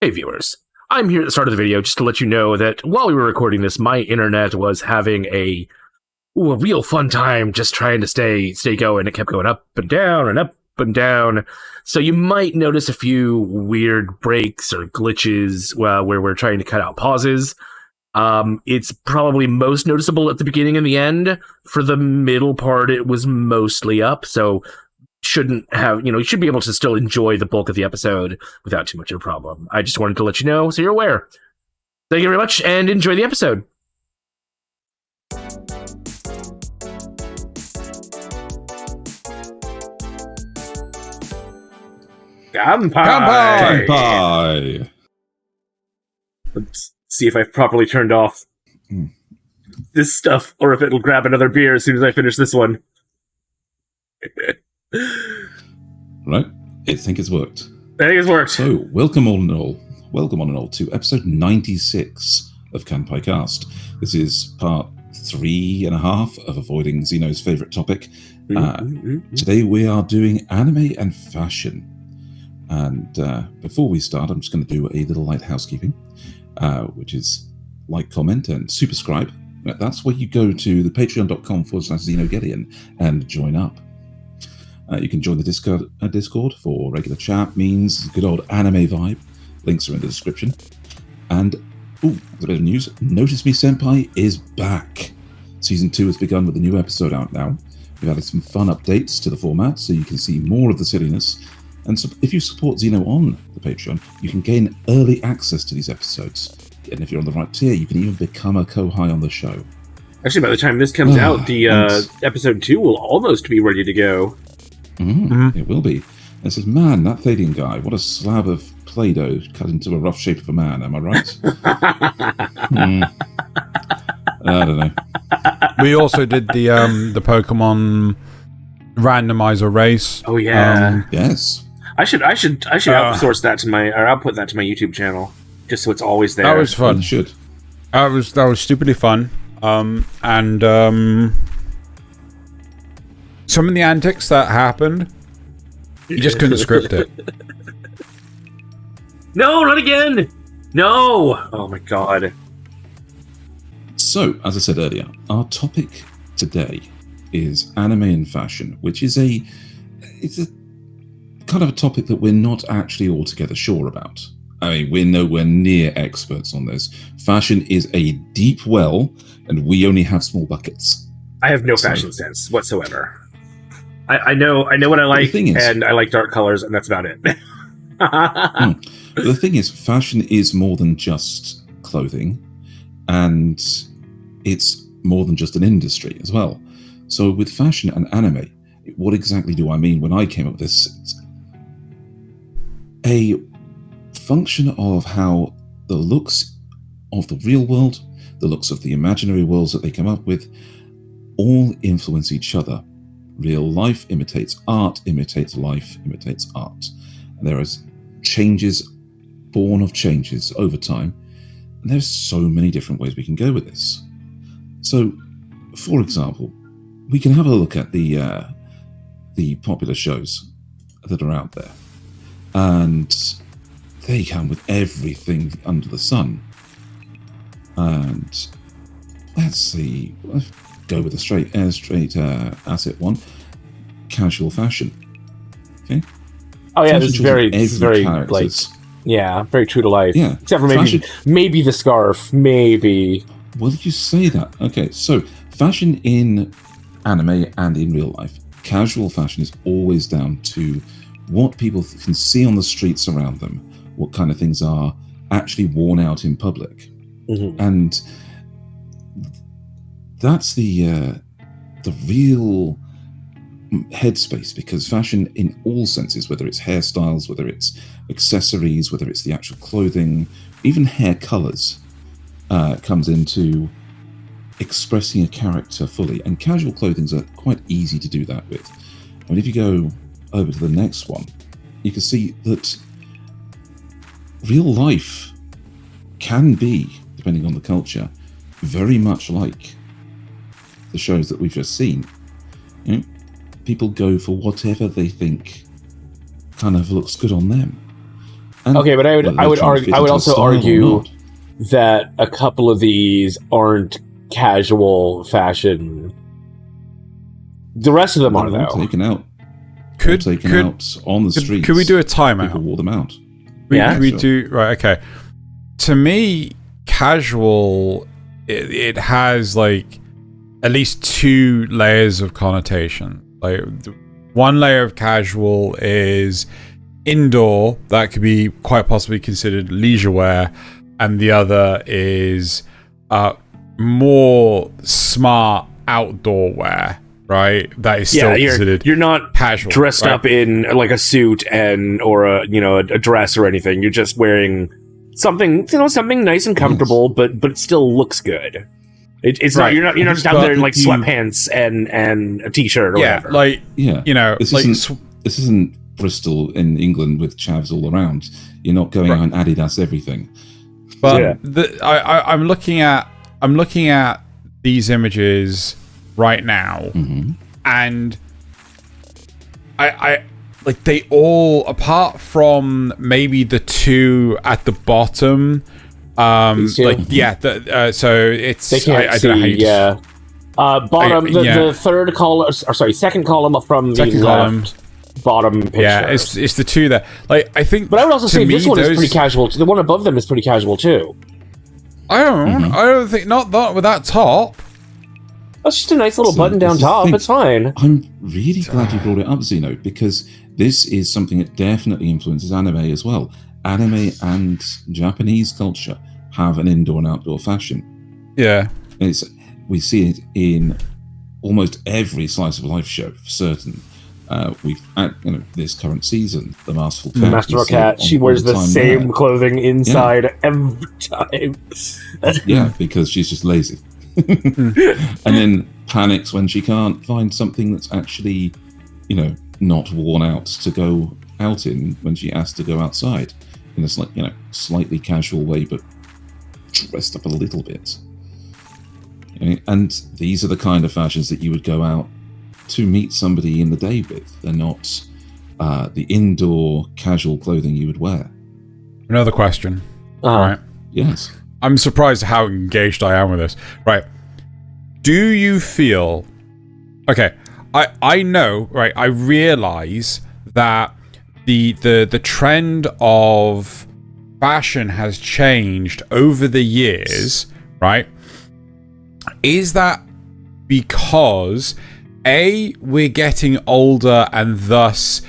Hey viewers, I'm here at the start of the video just to let you know that while we were recording this, my internet was having a real fun time just trying to stay going. It kept going up and down and up and down. So you might notice a few weird breaks or glitches where we're trying to cut out pauses. It's probably most noticeable at the beginning and the end. For the middle part, it was mostly up, so you should be able to still enjoy the bulk of the episode without too much of a problem. I just wanted to let you know so you're aware. Thank you very much and enjoy the episode. Kanpai! Kanpai! Let's see if I've properly turned off this stuff, or if it'll grab another beer as soon as I finish this one. Right, I think it's worked. I think it's worked. So, welcome on and all to episode 96 of Kanpai Cast. This is part 3.5 of avoiding Xeno's favourite topic. Today we are doing anime and fashion. And before we start, I'm just going to do a little light housekeeping, which is like, comment, and subscribe. That's where you go to the patreon.com/Xenogelion and join up. You can join the Discord for regular chat, memes, good old anime vibe. Links are in the description. And, there's a bit of news. Notice Me Senpai is back. Season 2 has begun with a new episode out now. We've added some fun updates to the format so you can see more of the silliness. And so if you support Xeno on the Patreon, you can gain early access to these episodes. And if you're on the right tier, you can even become a co-high on the show. Actually, by the time this comes out, the episode 2 will almost be ready to go. It will be. And it says, man, that Thaylien guy, what a slab of Play-Doh cut into a rough shape of a man, am I right? I don't know. We also did the Pokemon randomizer race. Oh yeah. Yes. I should outsource that to or output that to my YouTube channel, just so it's always there. That was fun. You should. That was stupidly fun. And some of the antics that happened, you just couldn't script it. No, not again! No! Oh my god. So, as I said earlier, our topic today is anime and fashion, which is it's a kind of a topic that we're not actually altogether sure about. I mean, we're nowhere near experts on this. Fashion is a deep well, and we only have small buckets. I have no fashion sense whatsoever. I know what I like, and I like dark colors, and that's about it. The thing is, fashion is more than just clothing, and it's more than just an industry as well. So with fashion and anime, what exactly do I mean when I came up with this? It's a function of how the looks of the real world, the looks of the imaginary worlds that they come up with, all influence each other. Real life imitates art, imitates life, imitates art. And there is changes born of changes over time. And there's so many different ways we can go with this. So, for example, we can have a look at the popular shows that are out there. And they come with everything under the sun. And let's see, let's go with a straight asset one. Casual fashion. Okay. Oh yeah, this is very like, yeah, very true to life. Yeah, except for maybe the scarf, maybe. Well, did you say that? Okay, so fashion in anime and in real life, casual fashion is always down to what people can see on the streets around them, what kind of things are actually worn out in public, and that's the real headspace, because fashion in all senses, whether it's hairstyles, whether it's accessories, whether it's the actual clothing, even hair colors, comes into expressing a character fully. And casual clothing are quite easy to do that with. I mean, if you go over to the next one, you can see that real life can be, depending on the culture, very much like the shows that we've just seen. You know, people go for whatever they think kind of looks good on them. And Okay, but I would also argue that a couple of these aren't casual fashion. The rest of them are, though. Taken out. Could out on the streets. Could we do a timeout? People wore them out. Yeah, we do. Right. Okay. To me, casual. It has like at least two layers of connotation. Like one layer of casual is indoor, that could be quite possibly considered leisure wear, and the other is more smart outdoor wear, right? That is still considered you're not casual, dressed up in like a suit or a dress or anything. You're just wearing something nice and comfortable, but it still looks good. It's right. Not you're not just out there in like sweatpants and a t-shirt or whatever. This isn't Bristol in England with chavs all around. You're not going out in Adidas everything. But I'm looking at these images right now, and I like they all, apart from maybe the two at the bottom. So it's they can't I don't know how you bottom the third column, or sorry, second column from the left. Bottom picture. Yeah, it's the two there. Like I think, but I would also say this one is pretty casual. The one above them is pretty casual too. I don't think not that with that top. That's just a nice little button-down top. It's fine. I'm really glad you brought it up, Xeno, because this is something that definitely influences anime as well. Anime and Japanese culture have an indoor and outdoor fashion. Yeah, we see it in almost every slice of life show for certain. We've this current season, the Masterful Cat. The Masterful Cat. She wears the same clothing inside every time. Yeah, because she's just lazy, and then panics when she can't find something that's actually, not worn out to go out in when she has to go outside in a slightly casual way, but dressed up a little bit. And these are the kind of fashions that you would go out to meet somebody in the day with. They're not the indoor casual clothing you would wear. Another question. Right. Yes. I'm surprised how engaged I am with this. Right. Do you feel... Okay. I know, right, I realize that the trend of fashion has changed over the years, right? Is that because... we're getting older and thus,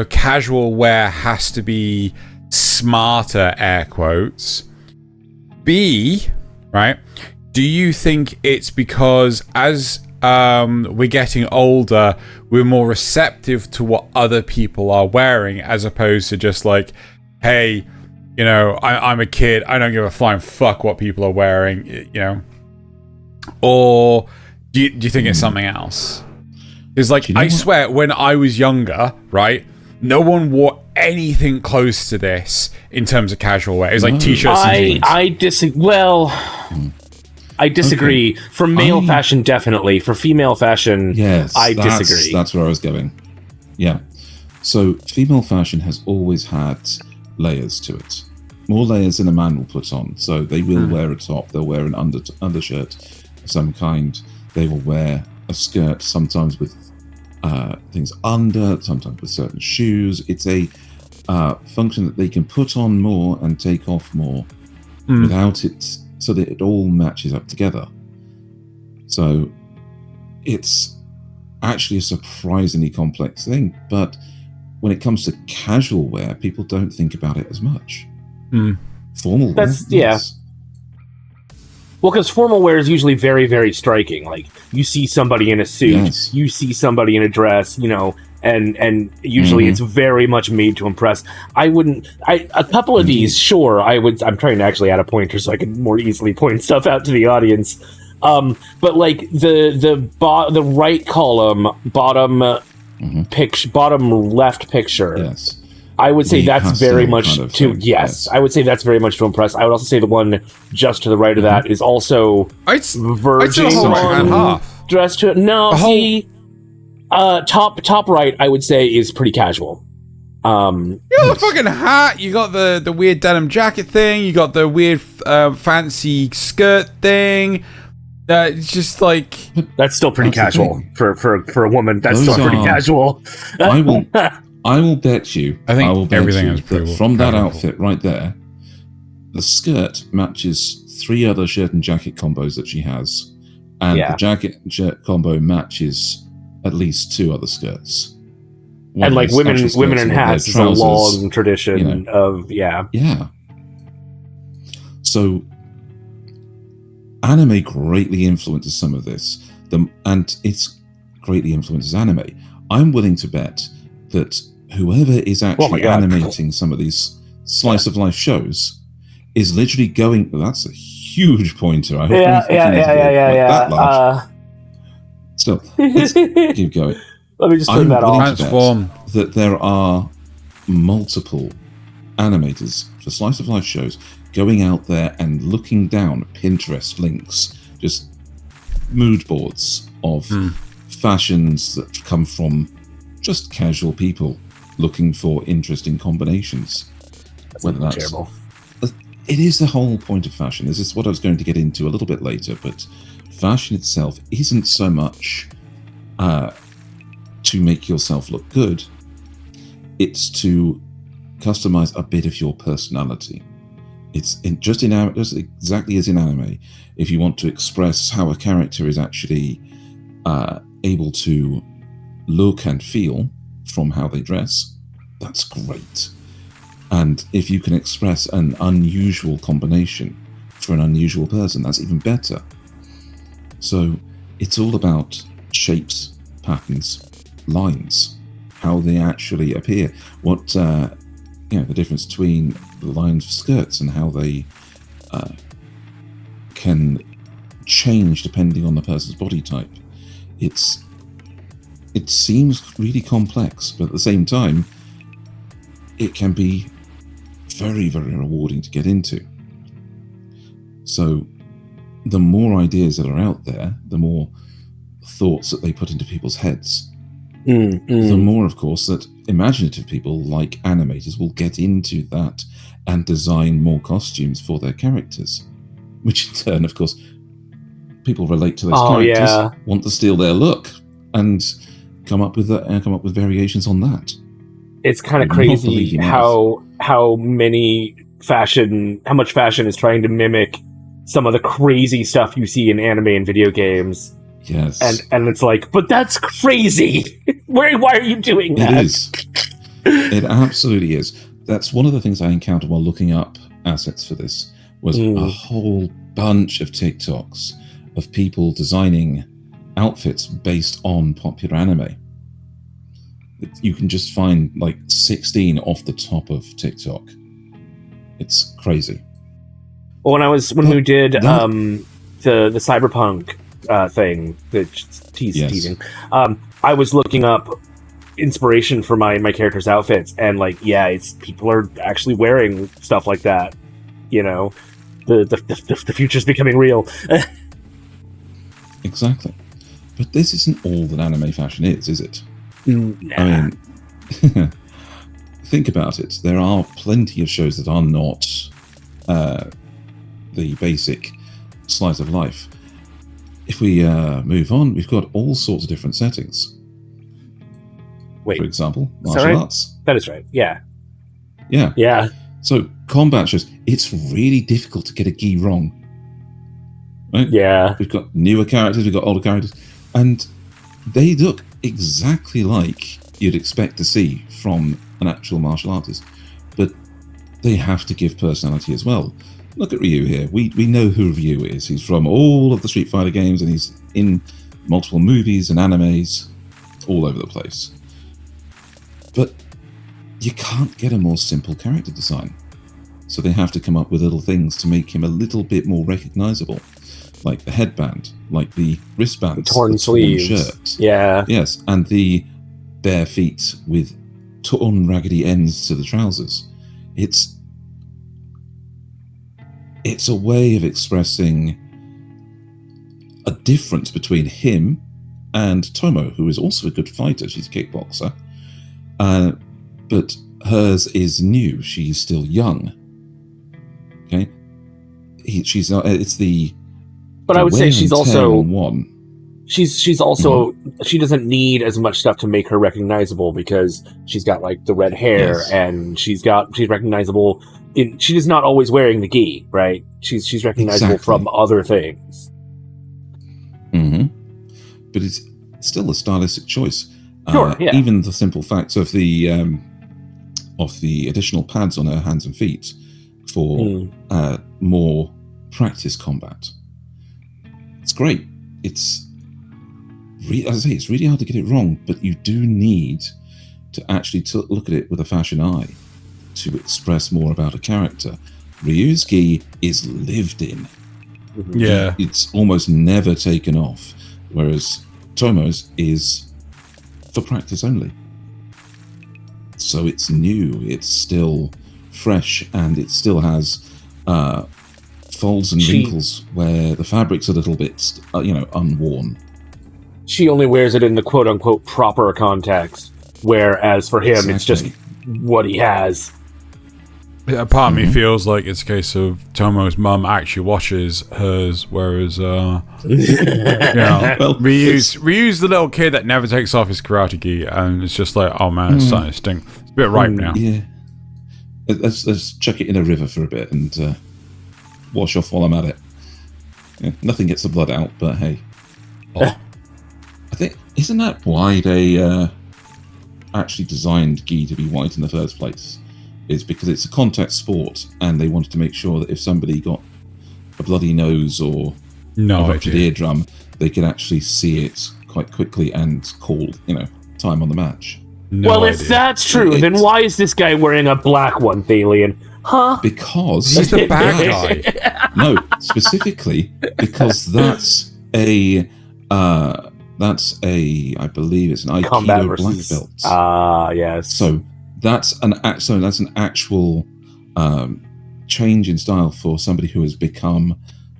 casual wear has to be smarter, air quotes. B, right? Do you think it's because as we're getting older, we're more receptive to what other people are wearing as opposed to just like, hey, I'm a kid, I don't give a flying fuck what people are wearing, Or... Do you think it's something else? Because, I swear, when I was younger, right, no one wore anything close to this in terms of casual wear. It was like t-shirts and jeans. I disagree. Okay. For male fashion, definitely. For female fashion, yes, I disagree. That's where I was going. Yeah. So, female fashion has always had layers to it. More layers than a man will put on. So, they will wear a top. They'll wear an undershirt of some kind. They will wear a skirt, sometimes with things under, sometimes with certain shoes. It's a function that they can put on more and take off more without it, so that it all matches up together. So it's actually a surprisingly complex thing. But when it comes to casual wear, people don't think about it as much. Formal wear, yes. Well, because formal wear is usually very, very striking. Like, you see somebody in a suit, you see somebody in a dress, and usually it's very much made to impress. A couple of these, sure, I'm trying to actually add a pointer so I can more easily point stuff out to the audience. But like the right column, bottom left picture. Yes. I would say that's very much yes. I would say that's very much to impress. I would also say the one just to the right of that is also verging on dress to it. No, top right I would say is pretty casual. You got the fucking hat. You got the weird denim jacket thing. You got the weird fancy skirt thing. It's just like that's still pretty casual for a woman. That's still pretty casual. I will bet you. I will bet everything you that from that outfit right there, the skirt matches 3 other shirt and jacket combos that she has, and the jacket and shirt combo matches at least 2 other skirts. And like women in hats is a long tradition of So anime greatly influences some of this, and it's greatly influences anime. I'm willing to bet that whoever is actually animating some of these slice of life shows is literally going. That's a huge pointer. I hope that large. So let's keep going. Let me just turn that off. Transform. That there are multiple animators for slice of life shows going out there and looking down Pinterest links, just mood boards of fashions that come from just casual people looking for interesting combinations. Whether that's terrible. It is the whole point of fashion. This is what I was going to get into a little bit later, but fashion itself isn't so much to make yourself look good. It's to customize a bit of your personality. It's just exactly as in anime. If you want to express how a character is actually able to look and feel from how they dress, that's great. And if you can express an unusual combination for an unusual person, that's even better. So it's all about shapes, patterns, lines, how they actually appear, what the difference between the lines of skirts and how they can change depending on the person's body type. It seems really complex, but at the same time, it can be very, very rewarding to get into. So the more ideas that are out there, the more thoughts that they put into people's heads, the more, of course, that imaginative people like animators will get into that and design more costumes for their characters, which in turn, of course, people relate to those characters, want to steal their look, and come up with variations on that. It's kind of crazy how much fashion is trying to mimic some of the crazy stuff you see in anime and video games. Yes. And it's like, but that's crazy. Why are you doing that? It is. It absolutely is. That's one of the things I encountered while looking up assets for this, was a whole bunch of TikToks of people designing outfits based on popular anime. You can just find like 16 off the top of TikTok. It's crazy. Well, when we did the cyberpunk thing, the teasing, I was looking up inspiration for my character's outfits, and it's people are actually wearing stuff like that. The future's becoming real. Exactly. But this isn't all that anime fashion is it? Nah. I mean, think about it. There are plenty of shows that are not the basic slice of life. If we move on, we've got all sorts of different settings. Wait. For example, martial arts. That is right. Yeah. Yeah. Yeah. So combat shows, it's really difficult to get a gi wrong. Right? Yeah. We've got newer characters, we've got older characters, and they look exactly like you'd expect to see from an actual martial artist, but they have to give personality as well. Look at Ryu here. We know who Ryu is. He's from all of the Street Fighter games, and he's in multiple movies and animes all over the place. But you can't get a more simple character design. So they have to come up with little things to make him a little bit more recognizable. Like the headband, like the wristbands, the torn sleeves, shirt. Yeah. Yes, and the bare feet with torn, raggedy ends to the trousers. It's a way of expressing a difference between him and Tomo, who is also a good fighter. She's a kickboxer. But hers is new. She's still young. Okay, she's not. It's the. But I would say she's also one. She's also she doesn't need as much stuff to make her recognizable because she's got like the red hair and she's recognizable. She is not always wearing the gi, right? She's recognizable from other things. But it's still a stylistic choice. Sure, yeah. Even the simple fact of the additional pads on her hands and feet for more practice combat. It's great. It's as I say, it's really hard to get it wrong, but you do need to actually look at it with a fashion eye to express more about a character. Ryu's gi is lived in. Yeah. It's almost never taken off, whereas Tomo's is for practice only. So it's new, it's still fresh, and it still has folds and wrinkles where the fabric's a little bit, unworn. She only wears it in the quote-unquote proper context, whereas for him, it's just what he has. Part of me feels like it's a case of Tomo's mum actually washes hers, whereas Ryu's the little kid that never takes off his karate gi, and it's just like, oh man, it's starting to stink. It's a bit ripe now. Yeah, let's chuck it in a river for a bit and wash off while I'm at it. Yeah, nothing gets the blood out, but hey. I think, isn't that why they actually designed gi to be white in the first place? Is because it's a contact sport, and they wanted to make sure that if somebody got a bloody nose or a ruptured eardrum, they could actually see it quite quickly and call, time on the match. If that's true, then why is this guy wearing a black one, Thaylien? Huh? Because he's the bad guy. No, specifically because that's a I believe it's an Aikido black belt. Yes. So that's an actual change in style for somebody who has become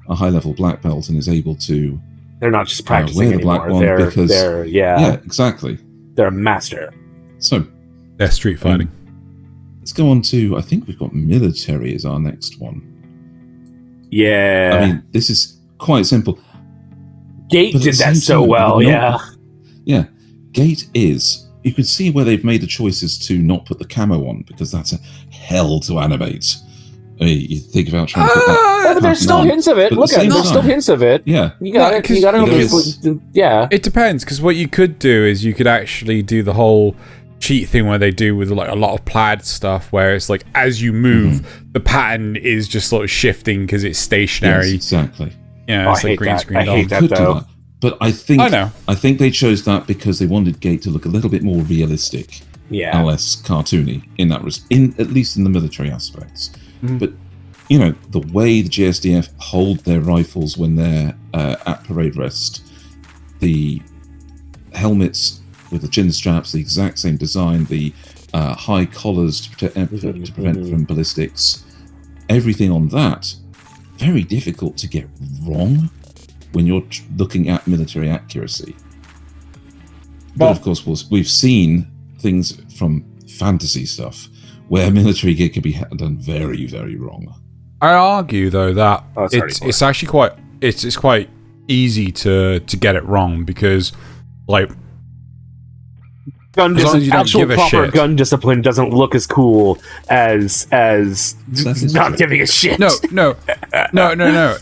a high-level black belt and is able to. They're not just practicing wear the anymore. black one they're exactly. They're a master. So they're street fighting. Let's go on to. I think we've got military as our next one. Yeah. I mean, this is quite simple. Gate did that so well. Yeah. Gate is. You can see where they've made the choices to not put the camo on because that's a hell to animate. I mean, you think about trying to put that. But there's still hints of it. Look at it. There's still hints of it. Yeah. You got it. Yeah. It depends, because what you could do is you could actually do the whole cheat thing where they do with like a lot of plaid stuff, where it's like as you move, the pattern is just sort of shifting because it's stationary. Yes, exactly. Yeah, it's like green screen. I hate that though. But I think they chose that because they wanted Gate to look a little bit more realistic, and less cartoony in that at least in the military aspects. But the way the GSDF hold their rifles when they're at parade rest, the helmets with the chin straps, the exact same design, the high collars to prevent from ballistics, everything on that, very difficult to get wrong when you're looking at military accuracy. But of course, we've seen things from fantasy stuff where military gear can be done very, very wrong. I argue though that it's actually quite easy to get it wrong because like gun discipline doesn't look as cool as not giving a shit. No.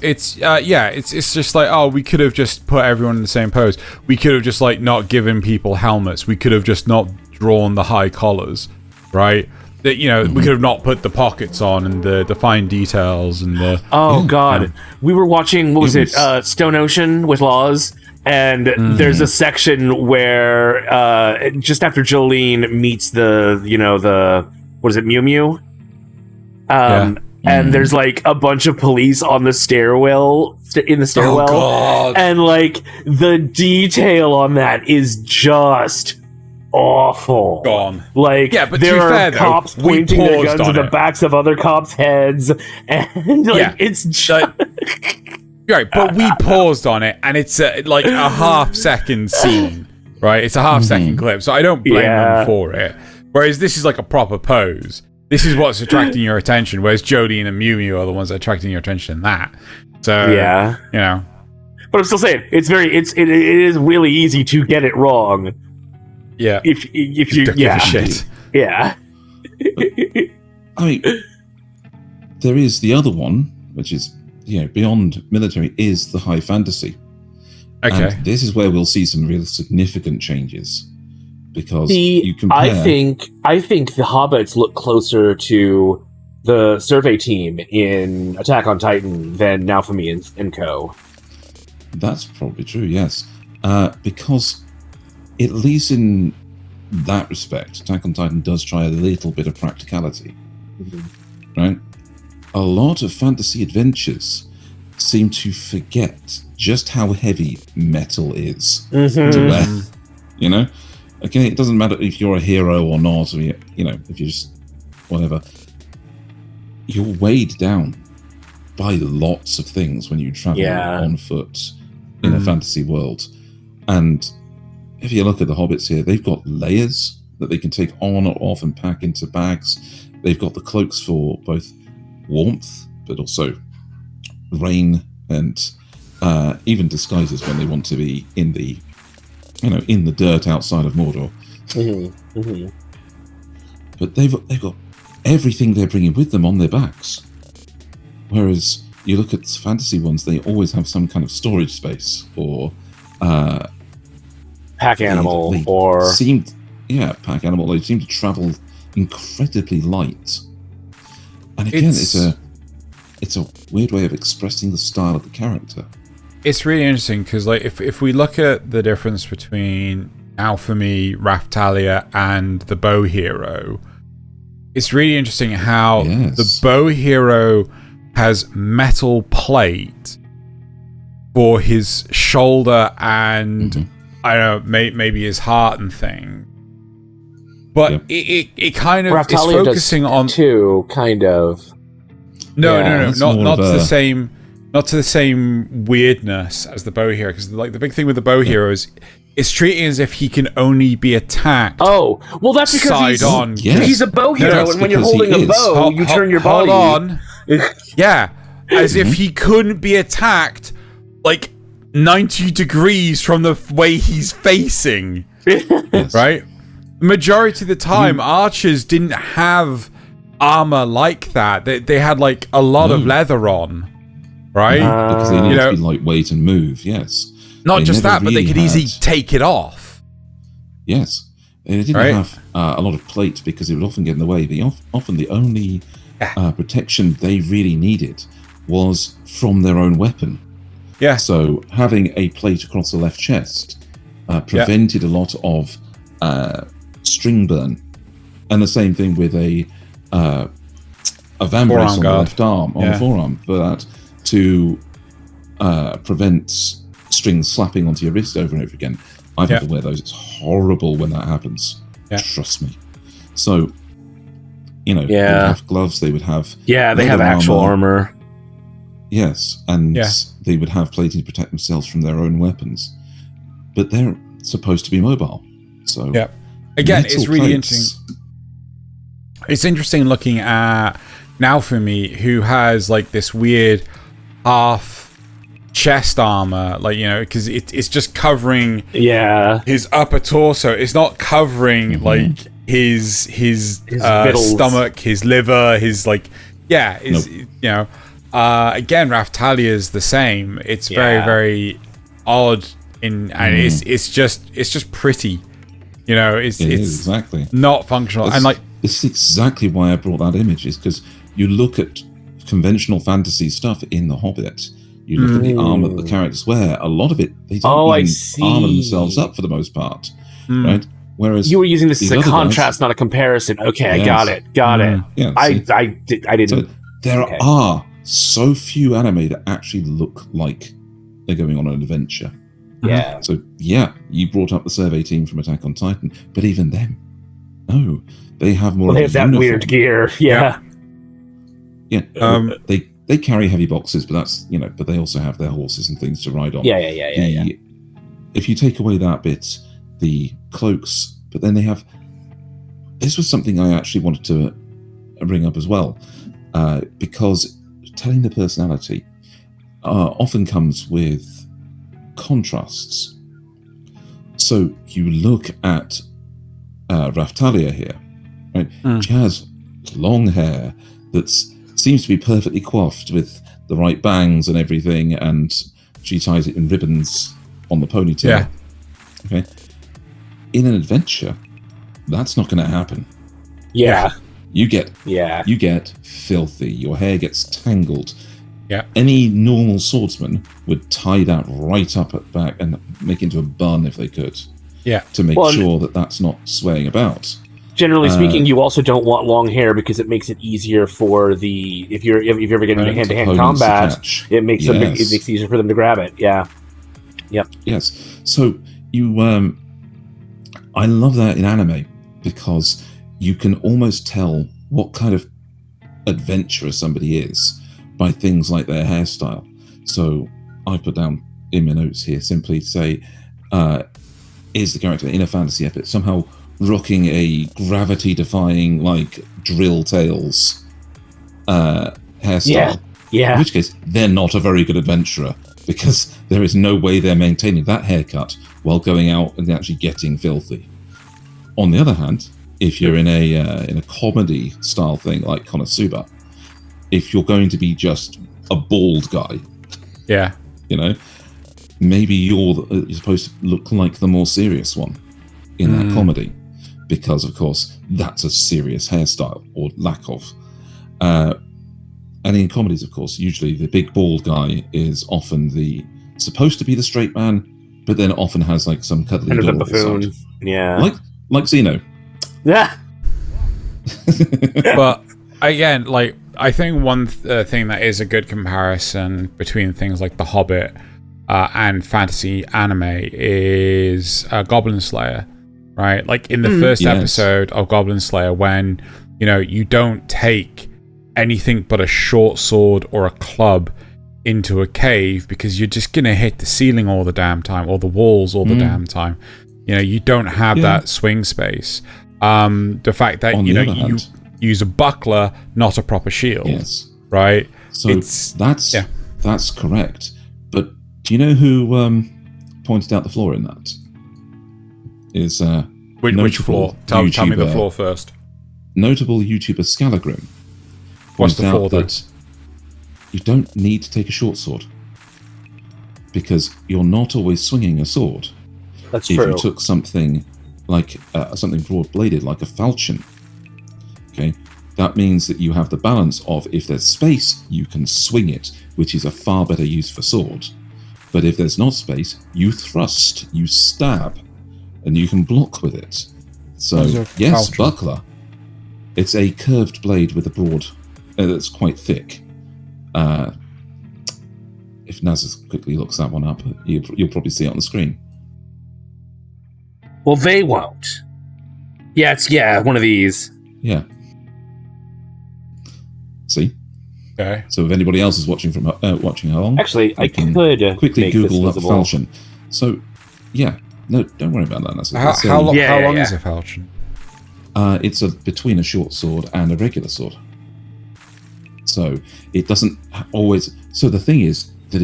It's it's just like, oh, we could have just put everyone in the same pose. We could have just like not given people helmets. We could have just not drawn the high collars, right? That we could have not put the pockets on and the fine details and the. Oh God, we were watching Stone Ocean with Laws. And there's a section where just after Jolene meets the Mew Mew? And there's like a bunch of police on the stairwell, Oh, God. And like the detail on that is just awful. Gone. Like, but there are cops pointing their guns at the backs of other cops' heads, and it's just... Right, but we paused on it, and it's like a half-second scene, right? It's a half-second clip, so I don't blame them for it. Whereas this is like a proper pose. This is what's attracting your attention, whereas Jolene and Mew Mew are the ones attracting your attention in that. So, Yeah. you know. But I'm still saying, it is really easy to get it wrong. Yeah. If you don't give a shit. Yeah. I mean, there is the other one, which is, beyond military, is the high fantasy. Okay. And this is where we'll see some real significant changes. Because you compare... I think the Hobbits look closer to the survey team in Attack on Titan than Naofumi and Co. That's probably true, yes. Because, at least in that respect, Attack on Titan does try a little bit of practicality. Mm-hmm. Right? A lot of fantasy adventures seem to forget just how heavy metal is to wear. Okay, it doesn't matter if you're a hero or not, or if you're just whatever. You're weighed down by lots of things when you travel on foot in a fantasy world. And if you look at the hobbits here, they've got layers that they can take on or off and pack into bags. They've got the cloaks for both warmth, but also rain, and even disguises when they want to be in the dirt outside of Mordor. But they've got everything they're bringing with them on their backs. Whereas you look at fantasy ones, they always have some kind of storage space or pack animal pack animal. They seem to travel incredibly light. And again, it's a weird way of expressing the style of the character. It's really interesting because, like, if we look at the difference between Naofumi, Raphtalia, and the bow hero, it's really interesting how the bow hero has metal plate for his shoulder and I don't know, maybe his heart and thing. But it kind of Raphtalia is focusing on too, kind of. No, not to the same. Not to the same weirdness as the bow hero, because like the big thing with the bow hero is it's treating as if he can only be attacked. Oh, well, that's because he's a bow hero, and when you're holding a bow, you turn your body. Hold on, as if he couldn't be attacked like 90 degrees from the way he's facing. Right? Majority of the time, archers didn't have armor like that. They had like a lot of leather on. Right? Because they need to be lightweight and move, yes. Not just that, but they could easily take it off. Yes. They didn't have a lot of plate because it would often get in the way. Often the only protection they really needed was from their own weapon. Yeah. So having a plate across the left chest prevented a lot of string burn. And the same thing with a vambrace on the left arm, on the forearm, for that to prevent strings slapping onto your wrist over and over again. I've had to wear those. It's horrible when that happens. Trust me. So, they would have gloves, they would have... Yeah, they have actual armor. Yes, and they would have plating to protect themselves from their own weapons. But they're supposed to be mobile. So, again, it's really interesting. It's interesting looking at Naofumi, who has like this weird half chest armor, like, because it's just covering his upper torso. It's not covering like his stomach, his liver, his like again, Raphtalia is the same. It's very, very odd and it's just pretty. It's exactly not functional. And like, this is exactly why I brought that image, is because you look at conventional fantasy stuff in The Hobbit, you look at the armor that the characters wear, a lot of it, they don't even armor themselves up for the most part, right? Whereas you were using this as a contrast, not a comparison. Okay, I got it. Yeah, I didn't. So there are so few anime that actually look like they're going on an adventure. Yeah. So you brought up the survey team from Attack on Titan, but even them, no, they have more. They have that weird gear. Yeah. They carry heavy boxes, but that's but they also have their horses and things to ride on. Yeah. If you take away that bit, the cloaks, but then they have this was something I actually wanted to bring up as well, because telling the personality often comes with contrasts. So you look at Raftalia here, right? She has long hair that seems to be perfectly coiffed with the right bangs and everything, and she ties it in ribbons on the ponytail. Yeah. Okay. In an adventure, that's not going to happen. Yeah. You get filthy. Your hair gets tangled. Yeah. Any normal swordsman would tie that right up at back and make into a bun if they could. Yeah. To make sure that that's not swaying about. Generally speaking, you also don't want long hair because it makes it easier for if you're ever getting into hand-to-hand combat, it makes it easier for them to grab it. Yeah. Yep. Yes. So you, I love that in anime because you can almost tell what kind of adventurer somebody is by things like their hairstyle. So I put down in my notes here simply to say, is the character in a fantasy epic somehow rocking a gravity-defying, like, drill tails hairstyle? Yeah. In which case, they're not a very good adventurer, because there is no way they're maintaining that haircut while going out and actually getting filthy. On the other hand, if you're in a comedy style thing like Konosuba, if you're going to be just a bald guy, maybe you're supposed to look like the more serious one in that comedy, because of course that's a serious hairstyle or lack of. And in comedies, of course, usually the big bald guy is often supposed to be the straight man, but then often has like some cuddly kind of doll a buffoon. side. Yeah, like Xeno. Yeah. But again, like, I think one thing that is a good comparison between things like The Hobbit and fantasy anime is Goblin Slayer, right? Like in the first episode of Goblin Slayer, when you don't take anything but a short sword or a club into a cave because you're just gonna hit the ceiling all the damn time or the walls all the damn time. You don't have that swing space. The fact that you use a buckler, not a proper shield, right? So that's correct. But do you know who pointed out the flaw in that? Is which flaw? Tell me the flaw first. Notable YouTuber Scalagrim. What's the flaw that you don't need to take a short sword because you're not always swinging a sword. That's true. If you took something like something broad-bladed, like a falchion, okay, that means that you have the balance of, if there's space, you can swing it, which is a far better use for sword. But if there's not space, you thrust, you stab, and you can block with it. So yes, falchion. Buckler. It's a curved blade with a broad, that's quite thick. If Nasuth quickly looks that one up, you'll probably see it on the screen. Well, they won't. Yeah, it's one of these. Yeah. See? Okay. So if anybody else is watching watching along, actually, I could quickly Google up falchion. So, no, don't worry about that. How long is a falchion? It's between a short sword and a regular sword. So it doesn't always. So the thing is that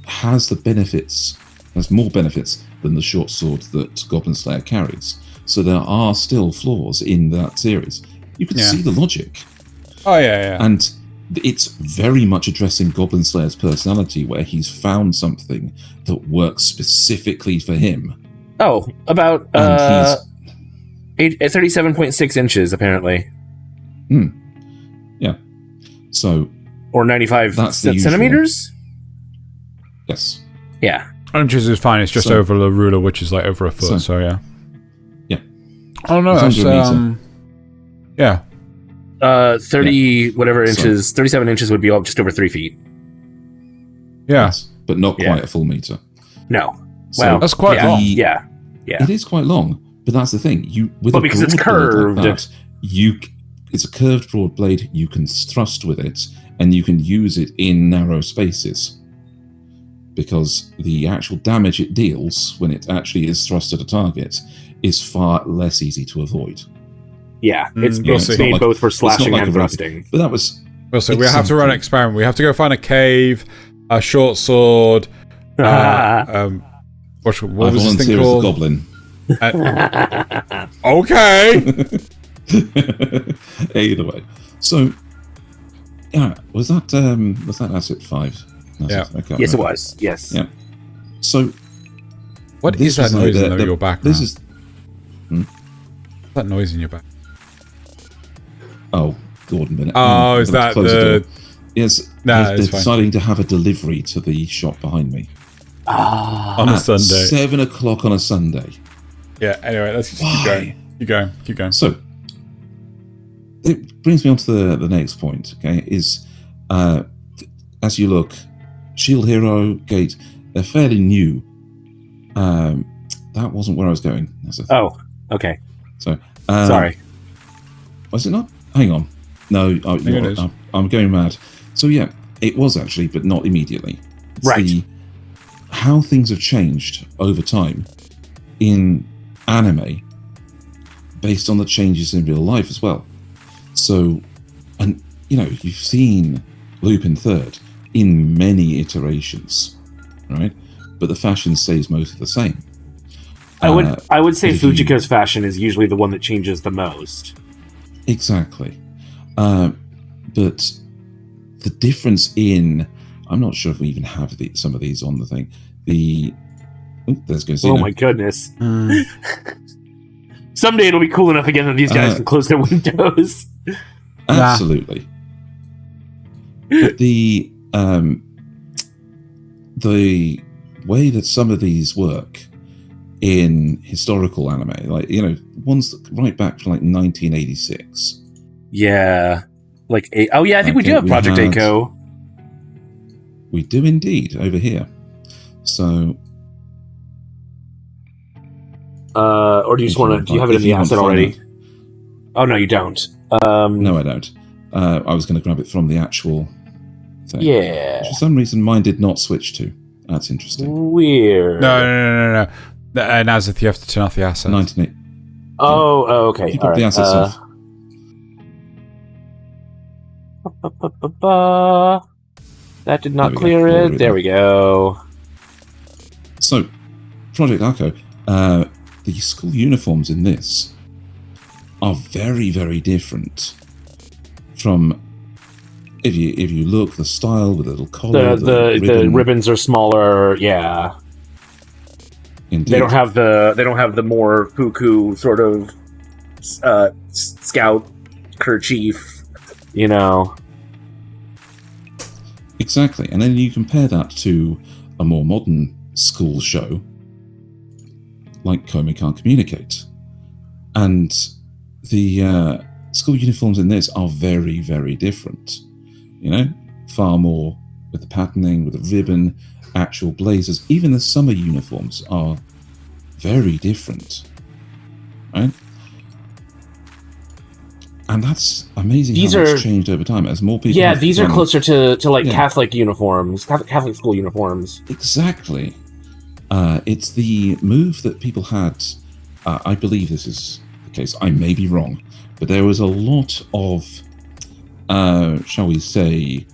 has the benefits. Has more benefits than the short sword that Goblin Slayer carries. So there are still flaws in that series. You can see the logic. Oh yeah. And it's very much addressing Goblin Slayer's personality, where he's found something that works specifically for him. Oh, about 37.6 inches apparently. Yeah. So, or 95 centimeters. Yes. Yeah. Inches is fine. It's just over the ruler, which is like over a foot. So yeah. Yeah. Oh no, that's 30 whatever inches. 37 inches would be just over 3 feet. Yeah, but not quite a full meter. No. Well, that's quite long. Yeah. It is quite long, but that's the thing. Because it's curved. Like that, it's a curved broad blade. You can thrust with it, and you can use it in narrow spaces. Because the actual damage it deals when it actually is thrust at a target is far less easy to avoid. Yeah, it's we'll see. made both for it's not slashing like and a very- thrusting. But that was We'll see. We have to run an experiment. We have to go find a cave, a short sword. What I was this thing volunteer as a called? goblin. Okay. Either way. So, yeah, was that Asset 5? Yeah. I can't Yes, it remember. was. Yes. Yeah. So, What this is that was like noise the- in the- your background? This is that noise in your back. Gordon Bennett. Oh, is that the? Yes. No, they're it's fine. deciding to have a delivery to the shop behind me On a at Sunday. 7:00 on a Sunday. Yeah. Anyway, let's just keep Why? going. Keep going. So it brings me on to the next point. Okay, is as you look, Shield Hero Gate, they're fairly new. That wasn't where I was going. Oh, okay. So Sorry. was it not? Hang on. No, it is. I'm going mad. So yeah, it was actually, but not immediately. It's Right. How things have changed over time in anime based on the changes in real life as well. So, and you've seen Lupin Third in many iterations, right? But the fashion stays mostly the same. I would say if you- Fujiko's fashion is usually the one that changes the most. Exactly. But the difference in, I'm not sure if we even have some of these on the thing. There's Gazino. Oh my goodness. Someday it'll be cool enough again that these guys can close their windows. Absolutely. But the way that some of these work in historical anime, like ones that right back from like 1986. Yeah. Like, I think we do Okay, have we Project had- Echo. We do indeed over here. So, Or do you just want to? Do you have it in the asset already? Oh no, you don't. no, I don't. I was going to grab it from the actual thing. Yeah. For some reason, mine did not switch to. That's interesting. Weird. No. Nasuth, you have to turn off the assets. 98. Oh, okay. Keep All up the right. assets off. That did not There we go. clear We'll it. do There that. we go. So, Project Arco, the school uniforms in this are very, very different from. If you look, the style with the little collar, The ribbons are smaller. Yeah. Indeed. They don't have the more Fuku sort of scout kerchief. Exactly, and then you compare that to a more modern school show like Komi Can't Communicate, and the school uniforms in this are very, very different. Far more with the patterning, with the ribbon, actual blazers. Even the summer uniforms are very different, right? And that's amazing These how are- it's changed over time as more people. Yeah, have these are done- closer to like Yeah. Catholic uniforms, Catholic school uniforms. Exactly. It's the move that people had. I believe this is the case. I may be wrong, but there was a lot of, shall we say,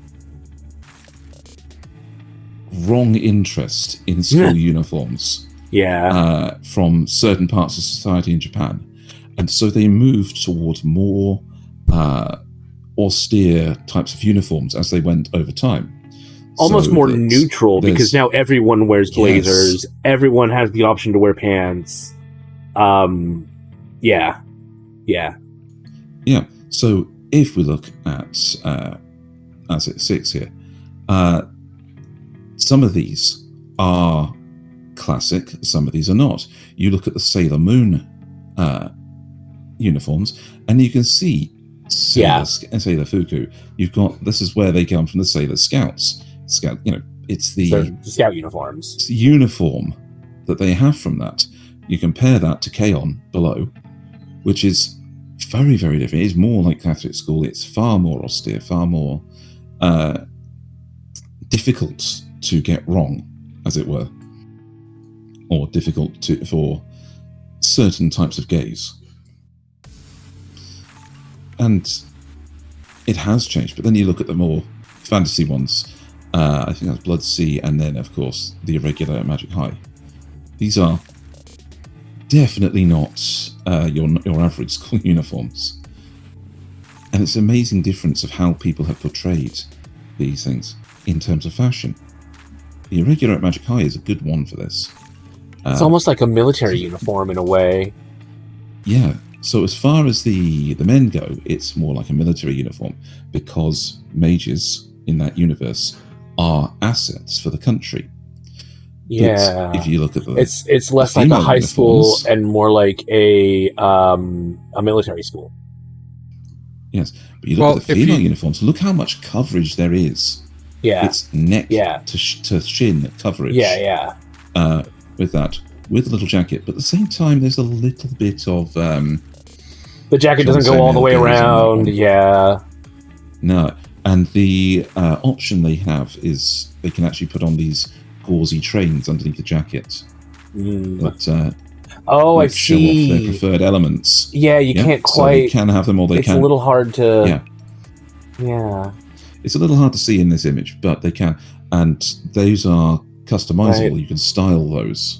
wrong interest in school uniforms Yeah. from certain parts of society in Japan. And so they moved towards more austere types of uniforms as they went over time. Almost So more that neutral because there's- now everyone wears Yes. blazers. Everyone has the option to wear pants. Yeah. Yeah. So if we look at Asset 6 here, some of these are classic, some of these are not. You look at the Sailor Moon uniforms, and you can see Sailor Fuku. You've got, this is where they come from, the Sailor Scouts. It's the Scout uniforms. uniform that they have from that. You compare that to K-On! Below, which is very, very different. It's more like Catholic school. It's far more austere, far more difficult to get wrong, as it were, or difficult for certain types of gays. and it has changed. But then you look at the more fantasy ones. I think that's Blood Sea, and then of course the Irregular at Magic High. These are definitely not your average school uniforms, and it's an amazing difference of how people have portrayed these things in terms of fashion. The Irregular at Magic High is a good one for this. It's almost like a military uniform in a way. Yeah. So as far as the men go, it's more like a military uniform because mages in that universe are assets for the country. Yeah. But if you look at it's less like a high school and more like a military school. Yes, but you look at the female uniforms. Look how much coverage there is. Yeah, it's neck to shin coverage. Yeah. With a little jacket, but at the same time, there's a little bit of the jacket doesn't go all the way around. Yeah. No, and the option they have is they can actually put on these gauzy trains underneath the jacket. But I see. Show off their preferred elements. Yeah, you can't quite. So they can have them, or they can. It's a little hard to. Yeah. Yeah. It's a little hard to see in this image, but they can, and those are customizable. Right. You can style those.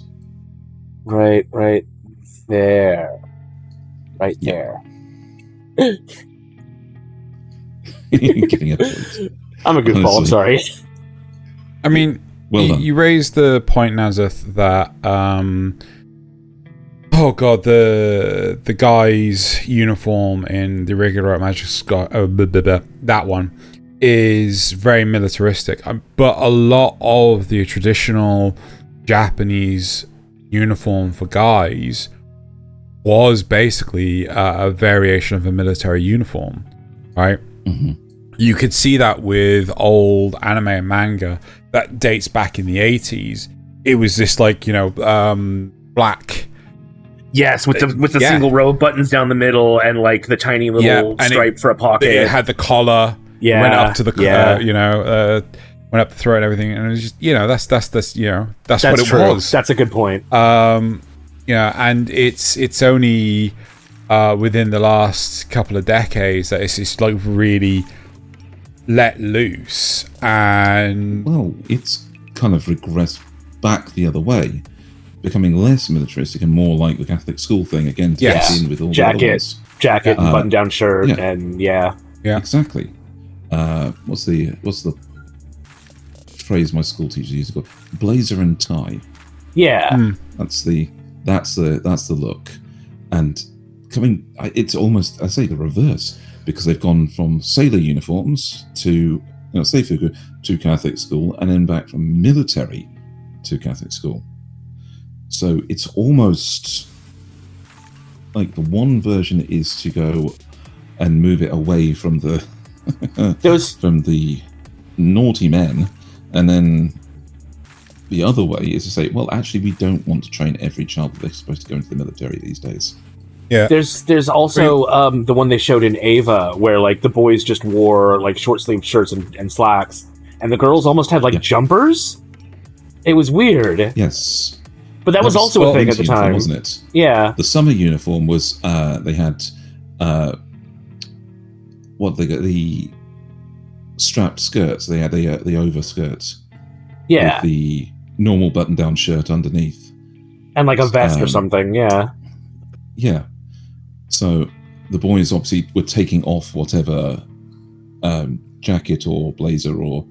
Right there. Right there. Getting a point. I'm a goofball, I'm sorry. I mean, you raised the point, Nasuth, that the guy's uniform in the Irregular at Magic Sky, that one is very militaristic, but a lot of the traditional Japanese uniform for guys was basically a variation of a military uniform, right? Mm-hmm. You could see that with old anime and manga that dates back in the 80s. It was this black. Yes, with the single row of buttons down the middle and like the tiny little stripe for a pocket. It had the collar. Yeah, went up to the went up the throat and everything, and it was just that's what it true. was. That's a good point. And it's only within the last couple of decades that it's just like really let loose, and it's kind of regressed back the other way, becoming less militaristic and more like the Catholic school thing again. To get in with all jacket, the and button-down shirt, and exactly. What's the phrase my school teacher used to go? Blazer and tie. Yeah, that's the look, and it's almost, I say, the reverse, because they've gone from sailor uniforms to Seifuku to Catholic school, and then back from military to Catholic school. So it's almost like the one version is to go and move it away from the from the naughty men, and then the other way is to say, well, actually, we don't want to train every child that they're supposed to go into the military these days. Yeah. There's also the one they showed in Ava where like the boys just wore like short sleeve shirts and slacks, and the girls almost had like jumpers. It was weird. Yes. But that was also a thing at the time, wasn't it? Yeah. The summer uniform was they had the strapped skirts. They had the over skirts. Yeah. With the normal button-down shirt underneath. And like a vest or something, yeah. Yeah. So the boys obviously were taking off whatever jacket or blazer or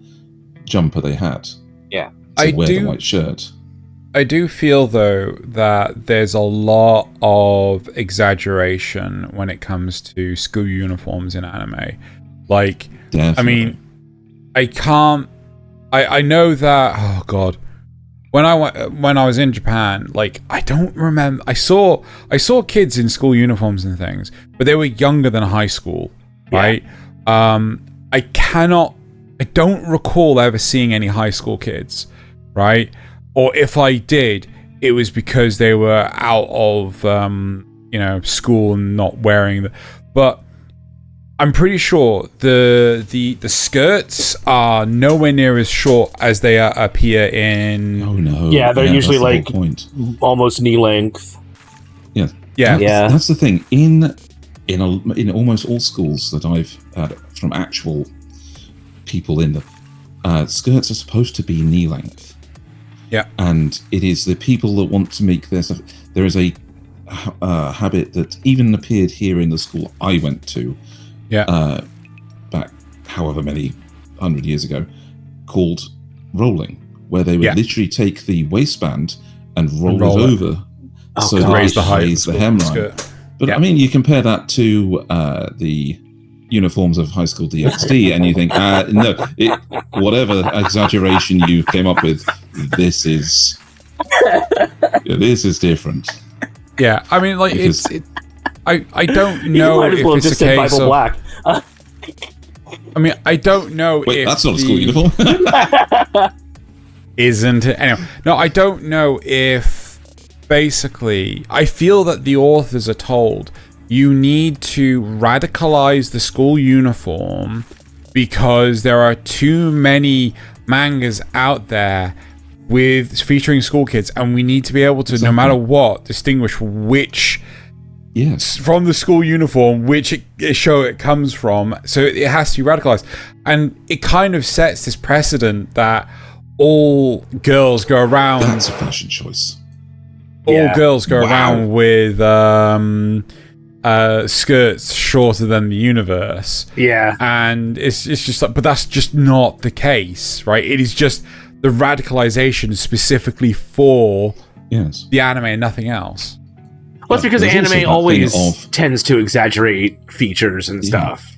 jumper they had. Yeah. To wear the white shirt. I do feel, though, that there's a lot of exaggeration when it comes to school uniforms in anime. Like, definitely. I mean, I know that, oh god, when I was in Japan, like, I don't remember, I saw kids in school uniforms and things, but they were younger than high school, right? I don't recall ever seeing any high school kids, right? Or if I did, it was because they were out of school and not wearing the. But I'm pretty sure the skirts are nowhere near as short as they appear in. Oh no! Yeah, they're usually almost knee length. Yeah. That's the thing. In in almost all schools that I've had from actual people in them, skirts are supposed to be knee length. Yeah. And it is the people that want to make their stuff. There is a habit that even appeared here in the school I went to, back however many 100 years ago, called rolling, where they would literally take the waistband and roll it over so that raise the height, raise the hemline. But I mean, you compare that to the uniforms of High School DxD, and you think, whatever exaggeration you came up with, this is different. Yeah, I mean, like I don't know if well it's just a said case Bible of. Black. I mean, I don't know. Wait, if that's not a school uniform. Isn't it? Anyway, no, I don't know if. Basically, I feel that the authors are told you need to radicalize the school uniform because there are too many mangas out there with featuring school kids, and we need to be able to, no matter what, distinguish which from the school uniform, which show it comes from. So it has to be radicalized, and it kind of sets this precedent that all girls go around. That's a fashion choice. All girls go around with skirts shorter than the universe. Yeah. And it's just like, but that's just not the case, right? It is just the radicalization specifically for the anime and nothing else. Well, it's because anime always tends to exaggerate features and stuff.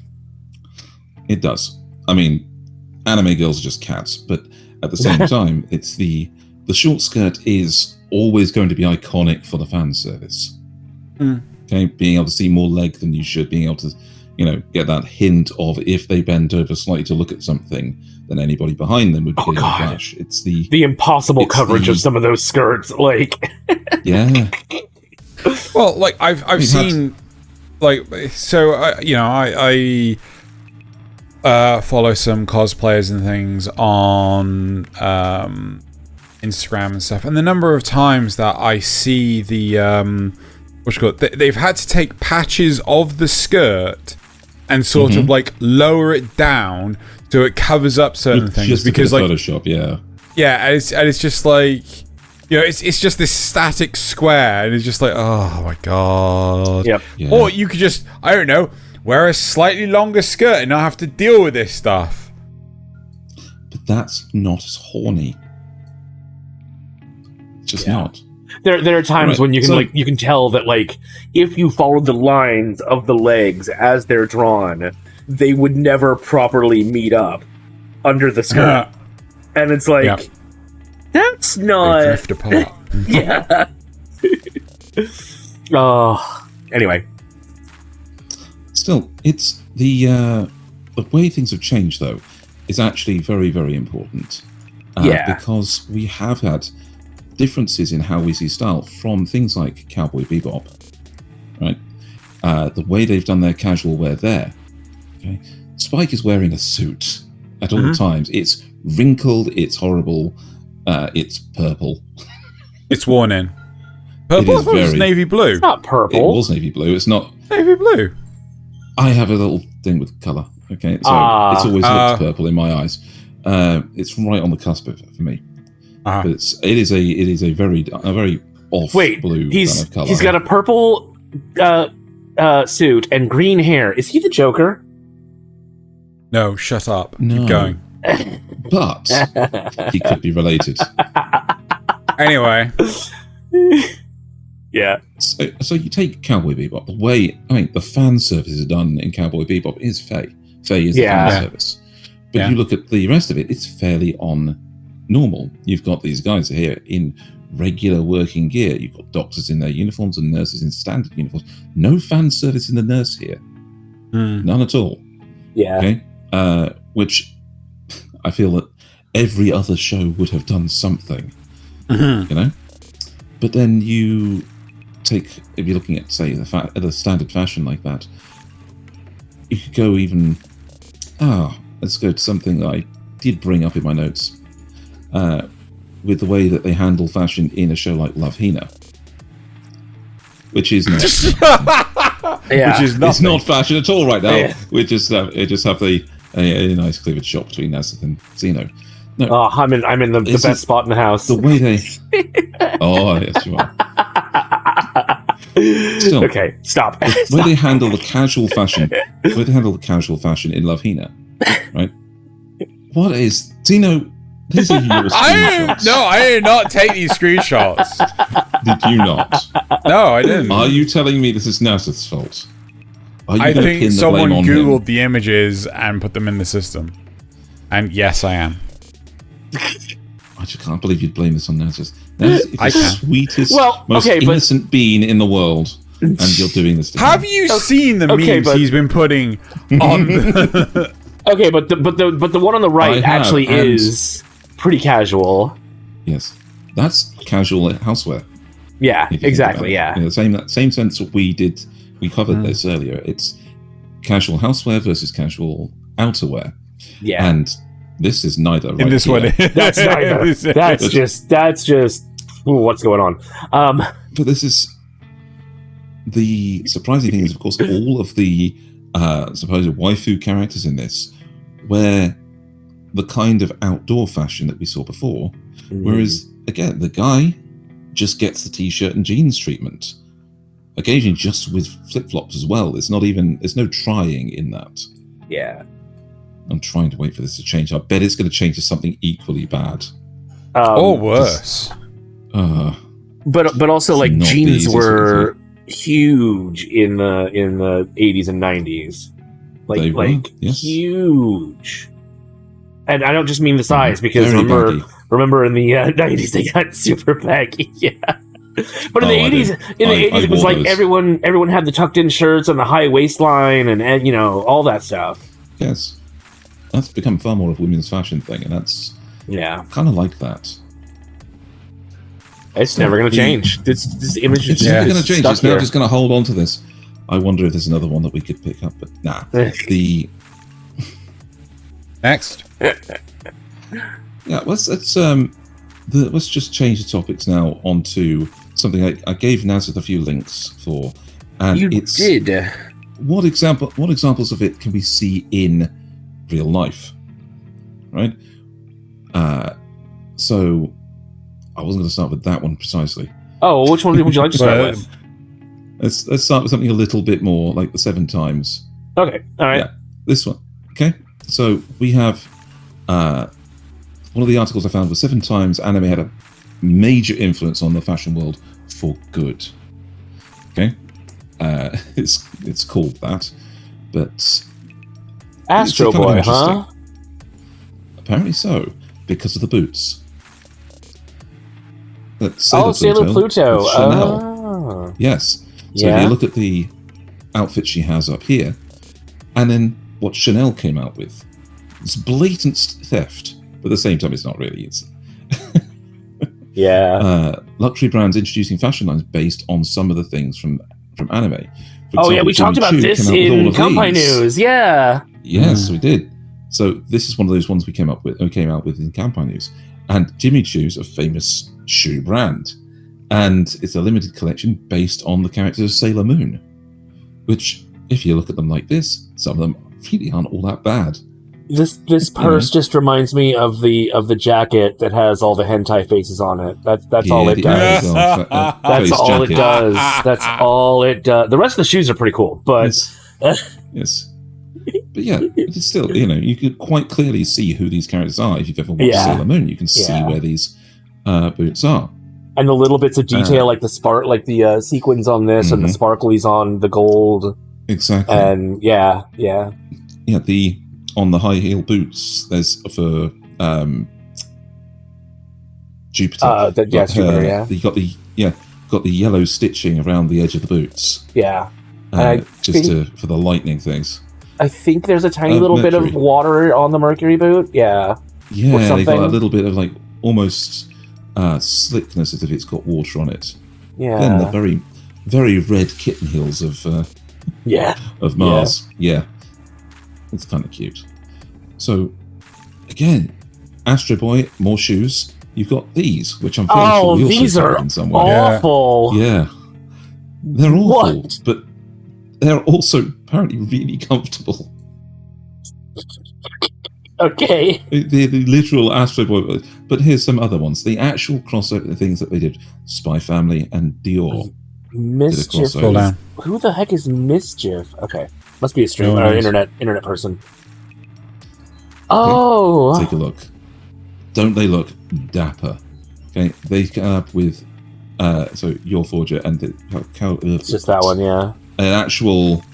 It does. I mean, anime girls are just cats, but at the same time, it's the short skirt is always going to be iconic for the fan service. Okay, being able to see more leg than you should, being able to, get that hint of if they bend over slightly to look at something, then anybody behind them would be getting a flash. It's the impossible coverage of some of those skirts, like. Yeah. Well, like I've seen, I follow some cosplayers and things on Instagram and stuff, and the number of times that I see the they've had to take patches of the skirt and sort of like lower it down so it covers up certain things just because like Photoshop, and it's just like it's just this static square, and it's just like, oh my god. Yep. Yeah. Or you could just, I don't know, wear a slightly longer skirt and not have to deal with this stuff. But that's not as horny. Just not. There are times when you can you can tell that like if you followed the lines of the legs as they're drawn, they would never properly meet up under the skirt, and it's like that's not. They drift apart. Yeah. Anyway. Still, it's the way things have changed though is actually very, very important. Because we have had differences in how we see style from things like Cowboy Bebop, right? The way they've done their casual wear there. Okay, Spike is wearing a suit at all times. It's wrinkled. It's horrible. It's purple. It's worn in. Purple? It was navy blue. It's not purple. It was navy blue. It's not navy blue. I have a little thing with colour. Okay, so it's always looked purple in my eyes. It's right on the cusp of it for me. But it is a very off blue kind of colour. He's got a purple suit and green hair. Is he the Joker? No, shut up. No. Keep going. But he could be related. Anyway. Yeah. So you take Cowboy Bebop. The fan service is done in Cowboy Bebop is Faye. Faye is the fan service. But you look at the rest of it, it's fairly on normal. You've got these guys here in regular working gear. You've got doctors in their uniforms and nurses in standard uniforms. No fan service in the nurse here. None at all. Yeah. Okay. Which I feel that every other show would have done something. But then you take, if you're looking at, say, the standard fashion like that, you could go even, let's go to something that I did bring up in my notes, with the way that they handle fashion in a show like Love Hina, which is not. Yeah. Which is It's nothing. not fashion at all right now. Yeah. We just have a nice cleavage shot between Nasuth and Xeno. No, Oh, I'm in the This best is spot in the house. the way they. Oh yes, you are. Still, Okay, stop. where they handle the casual fashion, in Love Hina, right? What is Xeno? These are your screenshots. I did not take these screenshots. Did you not? No, I didn't. Are you telling me this is Nasuth's fault? Are you I gonna think pin the someone blame on Googled him? the images and put them in the system. And yes, I am. I just can't believe you'd blame this on Nasuth. Nasuth is I the can. sweetest, Well, most okay, but- innocent being in the world, and you're doing this to him. Have you seen the okay, memes but- he's been putting on the... Okay, but the one on the I right have, actually and- is pretty casual. Yes, that's casual houseware. Yeah, if you think exactly. about it. Yeah. In the same sense that we covered this earlier. It's casual houseware versus casual outerwear, Yeah. and this is neither. in right this here. one. That's neither. That's just ooh, what's going on? But this is the surprising thing is, of course, all of the supposed waifu characters in this wear the kind of outdoor fashion that we saw before, whereas again the guy just gets the t-shirt and jeans treatment, occasionally just with flip-flops as well. There's no trying in that. Yeah. I'm trying to wait for this to change. I bet it's going to change to something equally bad. Or worse. But also like not the jeans easiest were huge in the 80s and 90s. They were, yes. Huge. And I don't just mean the size, because Very baggy. remember in the 90s they got super baggy. Yeah. But in the Oh, I 80s, do. I it was wore like those. everyone had the tucked in shirts and the high waistline and you know, all that stuff. Yes, that's become far more of a women's fashion thing, and that's Yeah. kind of like that. It's never going to change. This image is It's never going to just change. stuck It's now here. just going to hold on to this. I wonder if there's another one that we could pick up, but nah. The Next. yeah, let's just change the topics now onto something I gave Nasuth a few links for, and You it's did. what examples of it can we see in real life, right? So I wasn't going to start with that one precisely. Oh, which one would you like to start with? Let's start with something a little bit more like the 7 times. Okay, all right. Yeah, this one. Okay, so we have one of the articles I found was 7 times anime had a major influence on the fashion world for good. Okay, it's called that, but Astro it's kind of Boy, huh? interesting. Apparently so, because of the boots. That Sailor Pluto. with Chanel. Oh. Yes. So if you look at the outfit she has up here, and then what Chanel came out with, it's blatant theft, but at the same time, it's not really. It's Yeah. luxury brands introducing fashion lines based on some of the things from anime. For Oh yeah, example, we talked Jimmy about Choo this came out with all in of Kanpai these. News. Yeah. Yes, we did. So this is one of those ones we came out with in Kanpai News. And Jimmy Choo's a famous shoe brand, and it's a limited collection based on the characters of Sailor Moon. Which, if you look at them like this, some of them really aren't all that bad. This purse just reminds me of the jacket that has all the hentai faces on it. That's all it the does. Amazon That's face all it jacket. does. That's all it does. The rest of the shoes are pretty cool, but Yes. But yeah, it's still, you can quite clearly see who these characters are. If you've ever watched Yeah. Sailor Moon, you can see Yeah. where these boots are. and the little bits of detail like the sequins on this and the sparklies on the gold, Exactly. and yeah. Yeah, on the high heel boots, there's for Jupiter. Jupiter, yeah. You got the yellow stitching around the edge of the boots. Yeah. I For the lightning things. I think there's a tiny little bit of Mercury. water on the Mercury boot. Yeah. Yeah, Or they got something. a little bit of like almost slickness as if it's got water on it. Yeah. Then the very, very red kitten heels of Yeah. Mars. Yeah. It's kind of cute. So, again, Astro Boy, more shoes. You've got these, which I'm fairly sure we also these are covered in some way. awful. Yeah. They're awful, What? but they're also apparently really comfortable. Okay. The literal Astro Boy. But here's some other ones. The actual crossover things that they did. Spy Family and Dior. Mischief. Who the heck is Mischief? Okay. Must be a streamer or internet person. Oh. Take a look. Don't they look dapper? Okay. They come up with so Your Forger and it's just that one, yeah. An actual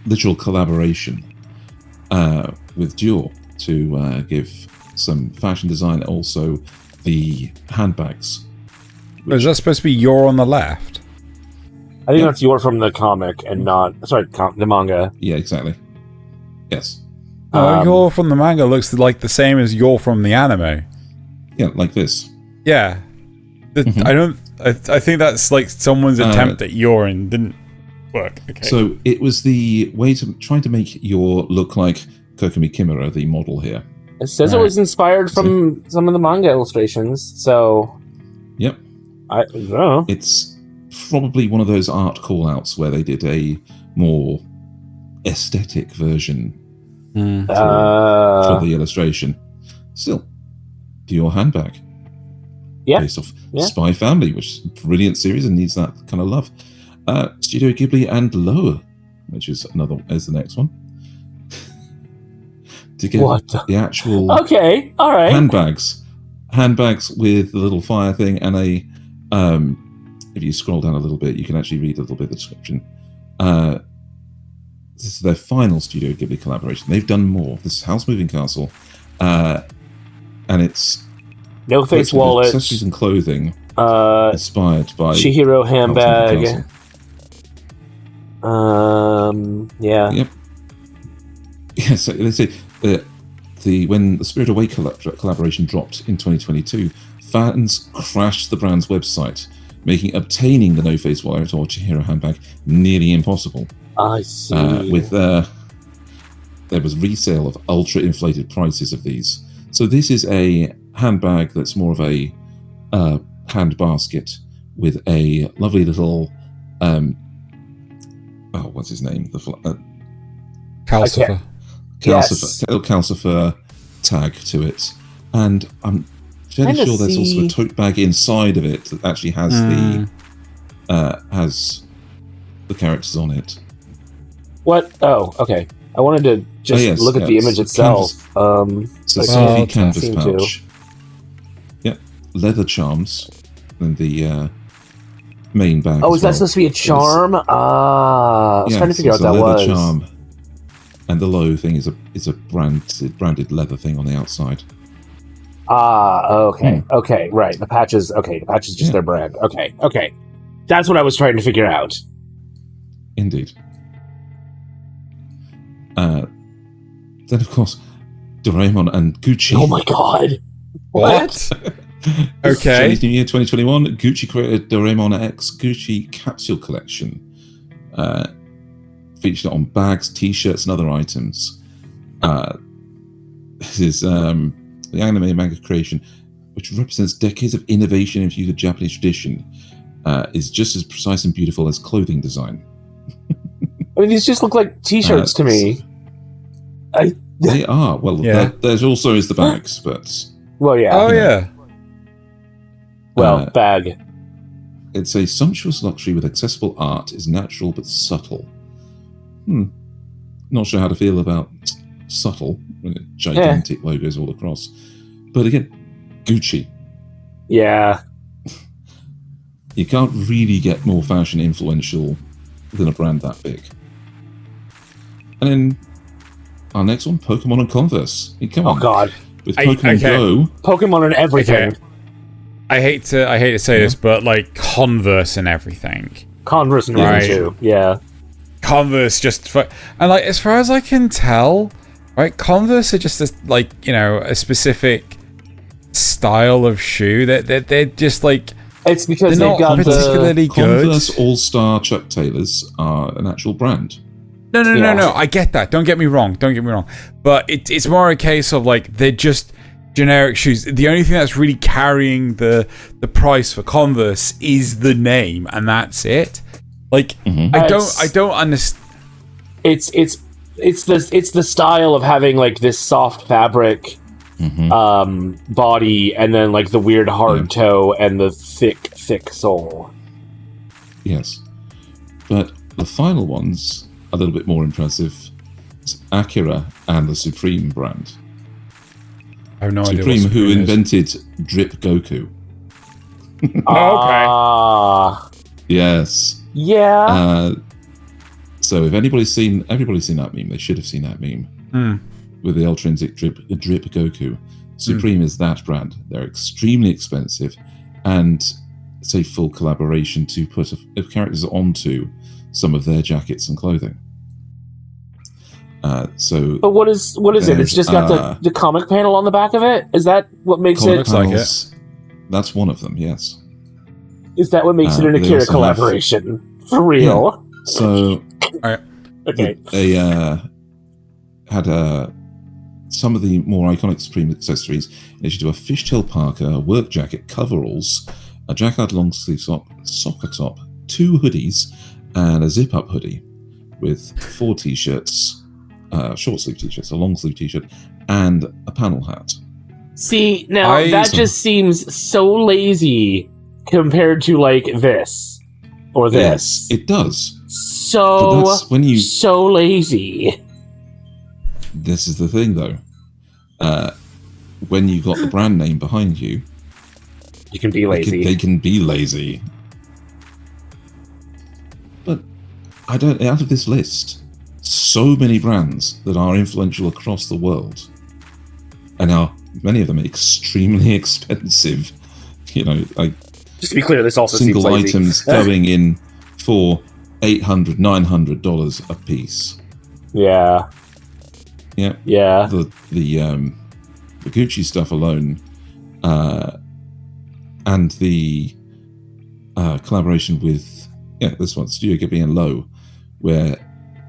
literal collaboration with Dior to give some fashion design, also the handbags. Is that supposed to be You're on the left? I think that's You're from the comic and not... Sorry, the manga. Yeah, exactly. Yes. You're from the manga looks like the same as You're from the anime. Yeah, like this. Yeah. I think that's like someone's attempt at You're and didn't work. Okay. So it was the way to try to make You're look like Kokomi Kimura, the model here. It says it was inspired from some of the manga illustrations, so... Yep. I don't know. It's probably one of those art call-outs where they did a more aesthetic version for the illustration. Still, Dior handbag. Yeah. Based off Spy Family, which is a brilliant series and needs that kind of love. Studio Ghibli and Lower, which is the next one. To get the actual okay, all right. handbags with the little fire thing and a if you scroll down a little bit, you can actually read a little bit of the description. This is their final Studio Ghibli collaboration. They've done more. This is House Moving Castle, and it's No Face Wallet, accessories and clothing inspired by Chihiro handbag. Yeah. Yep. Yeah. So they say when the Spirit Away collaboration dropped in 2022, fans crashed the brand's website, making obtaining the No Face Wallet or Chihiro handbag nearly impossible. I see. There was resale of ultra inflated prices of these. So this is a handbag that's more of a hand basket with a lovely little what's his name? Calcifer. Calcifer tag to it, and I'm fairly sure there's also a tote bag inside of it that actually has the characters on it. What? Oh, okay. I wanted to just look at the image itself. It's a Sophie canvas pouch. Yep, leather charms, and the main bag. Oh, is that supposed to be a charm? I was trying to figure out what that was. Charm. And the low thing is a branded leather thing on the outside. Okay. Okay, right. The patch is just their brand. Okay. That's what I was trying to figure out. Indeed. Then, of course, Doraemon and Gucci. Oh my god! What? Okay. Chinese New Year 2021, Gucci created Doraemon X Gucci Capsule Collection. Featured on bags, t-shirts, and other items. This is the anime and manga creation, which represents decades of innovation infused with Japanese tradition, is just as precise and beautiful as clothing design. I mean, these just look like t-shirts to me. They are. Well, there's also is the bags, but... Well, yeah. Oh, yeah. Well, bag. It's a sumptuous luxury with accessible art, is natural but subtle. Not sure how to feel about subtle, gigantic logos all across. But again, Gucci. Yeah. You can't really get more fashion influential than a brand that big. And then our next one, Pokemon and Converse. Come on. Oh God. With Pokemon Go. Pokemon and everything. Okay. I hate to say this, but like Converse and everything. Converse and everything too. Yeah. Converse and like as far as I can tell, right? Converse are just a specific style of shoe. They're just like it's because they're they've not got particularly good. Converse All-Star Chuck Taylors are an actual brand. No. I get that. Don't get me wrong. But it's more a case of like they're just generic shoes. The only thing that's really carrying the price for Converse is the name, and that's it. Like, I don't understand. It's the style of having like this soft fabric body, and then like the weird hard toe and the thick sole. Yes, but the final one's a little bit more impressive. It's Akira and the Supreme brand. I have no idea. Supreme, what who Supreme is. invented Drip Goku. Okay. Yes. Yeah. So if everybody's seen that meme, they should have seen that meme with the Ultrinsic Drip Goku. Supreme is that brand. They're extremely expensive, and it's a full collaboration to put characters onto some of their jackets and clothing. But what is it? It's just got the comic panel on the back of it? Is that what makes it? Looks like it. That's one of them. Yes. Is that what makes it an they Akira also collaboration? For real? Yeah. So Okay. they had some of the more iconic Supreme accessories. They should do a fishtail parka, a work jacket, coveralls, a jacquard long sleeve soccer top, 2 hoodies, and a zip up hoodie with 4 t-shirts, short sleeve t-shirts, a long sleeve t-shirt, and a panel hat. See, now that just seems so lazy compared to like this or this. Yes, it does. So But that's when you. so lazy. This is the thing, though. When you got the brand name behind you, You can be lazy. they can be lazy. But I don't. Out of this list, so many brands that are influential across the world, and many of them are extremely expensive. You know, like Just to be clear, this also single seems lazy. items going in for $800, $900 a piece. Yeah. Yeah. Yeah. The Gucci stuff alone, and the collaboration with this one, Studio Ghibli and Low, where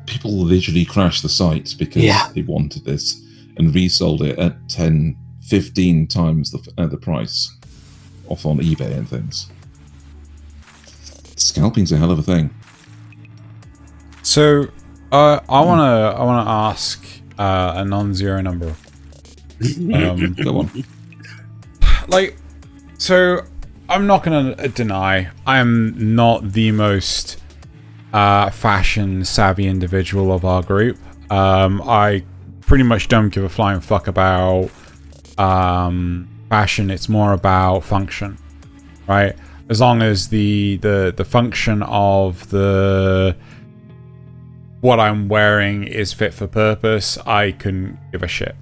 people literally crashed the site because they wanted this and resold it at 10, 15 times the price off on eBay and things. Scalping's a hell of a thing. So, I wanna ask a non-zero number. Go on. Like, so I'm not gonna deny I am not the most fashion savvy individual of our group. I pretty much don't give a flying fuck about fashion. It's more about function, right? As long as the function of what I'm wearing is fit for purpose, I couldn't give a shit.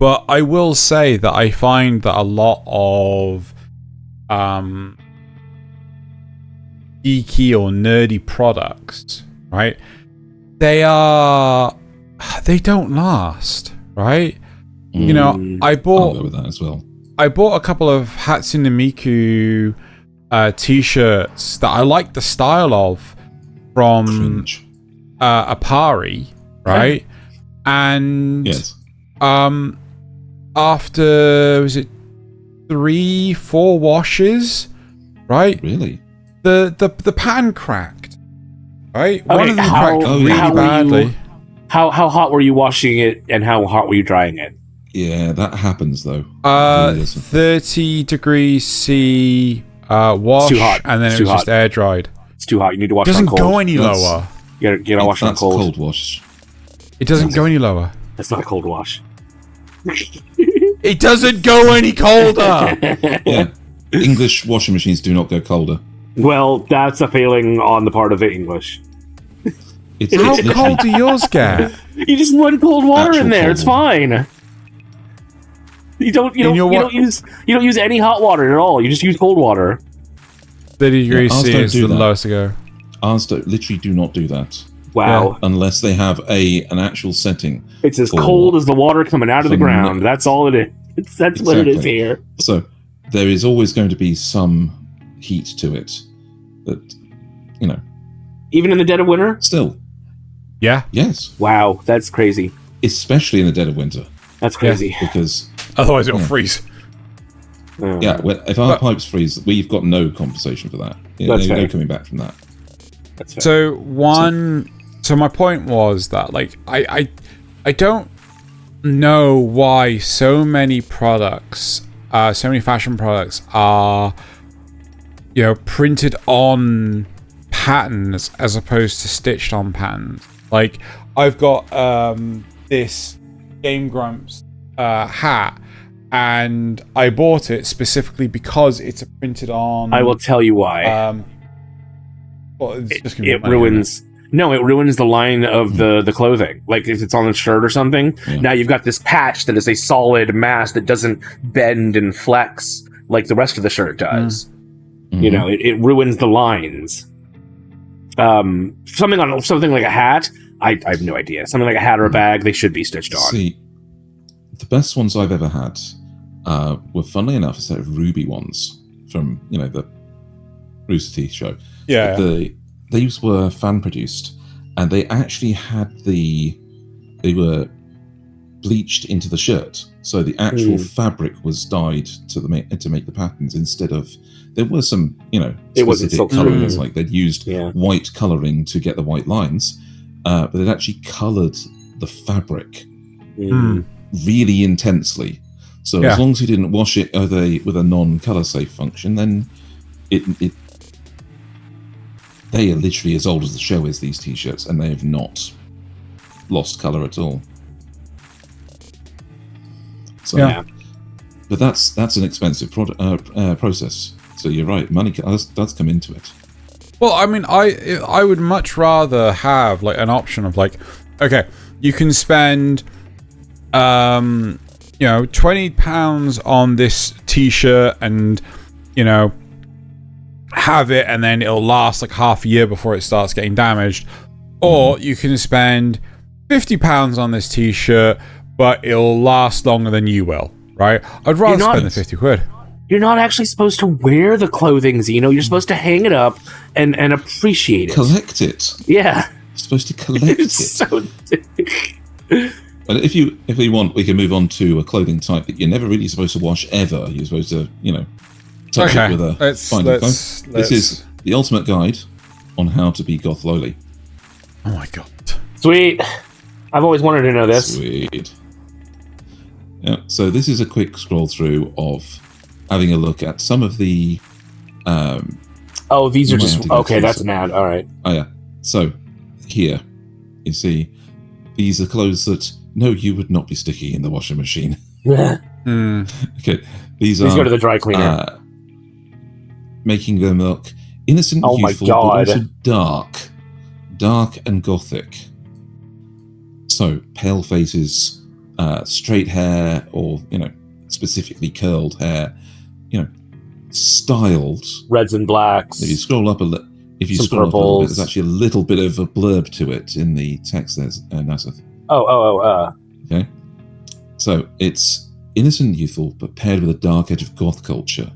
But I will say that I find that a lot of geeky or nerdy products, right? They don't last, right? You know, I'll go with that as well. I bought a couple of Hatsune Miku t-shirts that I like the style of from Apari, right? And yes. After, was it 3-4 washes, right? Really? The pan cracked, right? Okay, One of them cracked really badly. How hot were you washing it, and how hot were you drying it? Yeah, that happens though. 30 degrees C wash, too hot. and then It's it was too just air dried. It's too hot. You need to wash It it on doesn't cold. go any lower. You gotta wash it on That's cold. cold wash. It doesn't go any lower. That's not a cold wash. It doesn't go any colder. Yeah. English washing machines do not go colder. Well, that's a failing on the part of the English. It's How literally- cold do yours get? You just run cold water Actual in there. cold It's water. fine. You don't use any hot water at all. You just use cold water. 30 degrees ours C don't is do the that. lowest to go. Ours literally do not do that Wow. unless they have an actual setting. It's as for- cold as the water coming out of the for ground. That's all it is. That's what it is Exactly. here. So there is always going to be some heat to it. That, you know, Even in the dead of winter? still, Yeah. yes, Wow, that's crazy. especially in the dead of winter, That's crazy. because Otherwise it'll Yeah. freeze. Yeah, if our pipes freeze, we've got no compensation for that. That's fair. No coming back from that. That's fair. So my point was that, like, I don't know why so many products, so many fashion products are, printed on patterns as opposed to stitched on patterns. Like, I've got this Game Grumps hat, and I bought it specifically because it's a printed on. I will tell you why. It ruins. No, it ruins the line of the clothing. Like if it's on a shirt or something. Yeah. Now you've got this patch that is a solid mass that doesn't bend and flex like the rest of the shirt does. Mm-hmm. It ruins the lines. Something like a hat. I have no idea. Something like a hat or a bag, they should be stitched on. See, the best ones I've ever had were, funnily enough, a set of ruby ones from the Rooster Teeth show. Yeah. These were fan produced, and they actually they were bleached into the shirt, so the actual fabric was dyed to make the patterns instead of. There were some specific colorings, like they'd used white coloring to get the white lines, but they'd actually colored the fabric really intensely. So as long as you didn't wash it with a non-color safe function, then they are literally as old as the show is, these t-shirts, and they have not lost color at all. So, but that's an expensive process. So you're right, money does come into it. Well, I mean, I would much rather have like an option of like, okay, you can spend £20 on this t-shirt and have it, and then it'll last like half a year before it starts getting damaged. Or you can spend £50 on this t-shirt, but it'll last longer than you will, right? I'd rather spend the 50 quid. You're not actually supposed to wear the clothing, Xeno. You're supposed to hang it up and appreciate it. Collect it. Yeah. You're supposed to collect it. So but if we want, we can move on to a clothing type that you're never really supposed to wash ever. You're supposed to, touch it with a fine comb. This is the ultimate guide on how to be goth lowly. Oh my god. Sweet. I've always wanted to know this. Sweet. Yeah, so this is a quick scroll through of having a look at some of the... these are just... Okay, that's an ad. All right. Oh, yeah. So, here, you see, these are clothes that, no, you would not be sticking in the washing machine. Okay, these go to the dry cleaner. Making them look innocent, youthful, but also dark and gothic. So, pale faces, straight hair, or, specifically curled hair, styled. Reds and blacks. If you scroll up a little bit, there's actually a little bit of a blurb to it in the text there's Nasuth. Okay. So it's innocent and youthful, but paired with a dark edge of goth culture.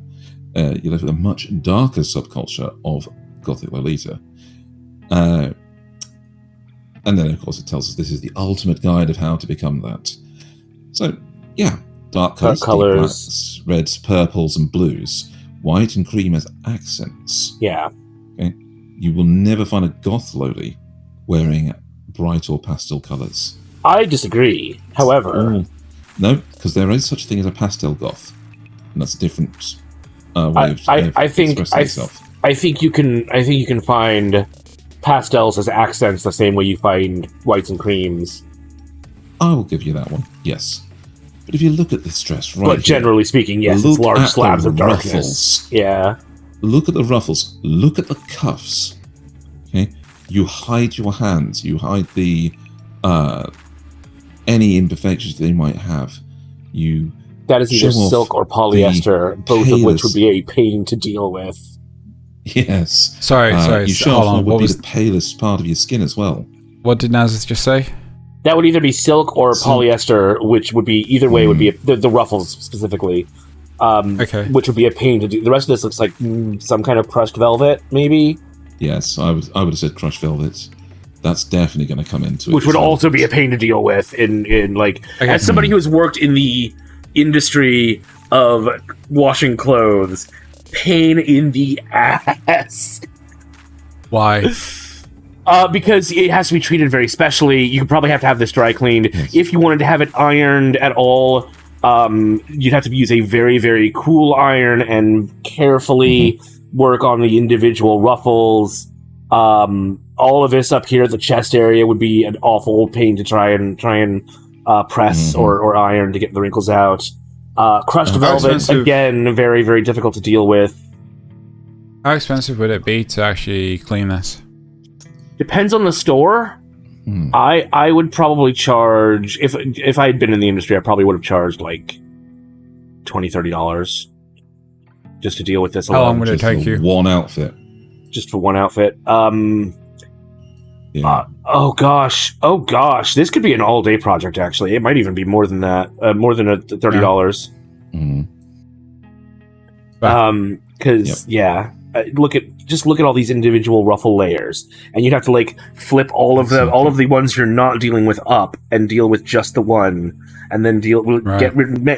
You're left with a much darker subculture of Gothic Lolita. And then, of course, it tells us this is the ultimate guide of how to become that. So, yeah, dark colors, blacks, reds, purples, and blues. White and cream as accents. Yeah. Okay. You will never find a goth lowly wearing bright or pastel colors. I disagree. However, no, because there is such a thing as a pastel goth, and that's a different way of expressing yourself. I think you can find pastels as accents the same way you find whites and creams. I will give you that one. Yes. But if you look at this dress but generally speaking, yes, it's large slabs of darkness. Ruffles. Yeah. Look at the ruffles. Look at the cuffs. Okay, you hide your hands. You hide the any imperfections they might have. That is either silk or polyester, both of which would be a pain to deal with. Yes. Sorry. You show off what would be the palest part of your skin as well. What did Nasuth just say? That would either be silk or polyester, which would be either way would be the ruffles specifically. Which would be a pain to do. The rest of this looks like some kind of crushed velvet, maybe. Yes, I would have said crushed velvet. That's definitely going to come into it. Which would also be a pain to deal with in as somebody who has worked in the industry of washing clothes. Pain in the ass. Why? Because it has to be treated very specially. You probably have to have this dry cleaned. Yes. If you wanted to have it ironed at all, you'd have to use a very, very cool iron and carefully work on the individual ruffles. All of this up here at the chest area would be an awful pain to try and press or iron to get the wrinkles out. Crushed velvet, expensive? again, very, very difficult to deal with. How expensive would it be to actually clean this? Depends on the store. I would probably charge, if I had been in the industry, I probably would have charged like $20-$30 just to deal with this alone. How long would it Just take for you? one outfit. Just for one outfit. Yeah. Oh gosh, this could be an all-day project. Actually, it might even be more than that. More than $30. Because look at all these individual ruffle layers, and you'd have to like flip all of the ones you're not dealing with up and deal with just the one, and then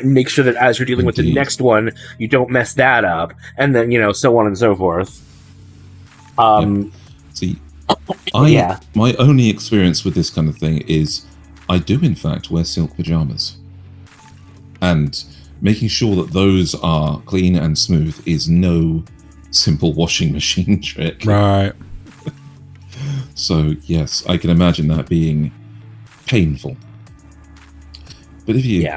make sure that as you're dealing with the next one, you don't mess that up, and then so on and so forth. See, my only experience with this kind of thing is I do in fact wear silk pajamas, and making sure that those are clean and smooth is no simple washing machine trick. Right. So yes, I can imagine that being painful. But if you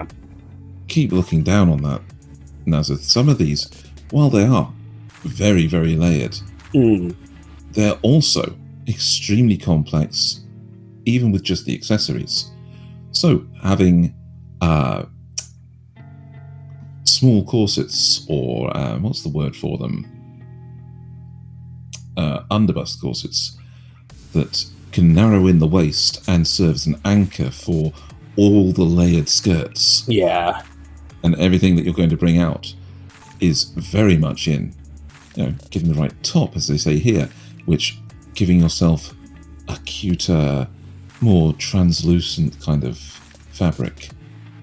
keep looking down on that, Nasuth, some of these, while they are very, very layered, they're also extremely complex, even with just the accessories. So having small corsets, or what's the word for them? Underbust corsets that can narrow in the waist and serve as an anchor for all the layered skirts. Yeah. And everything that you're going to bring out is very much in, giving the right top, as they say here, which giving yourself a cuter, more translucent kind of fabric.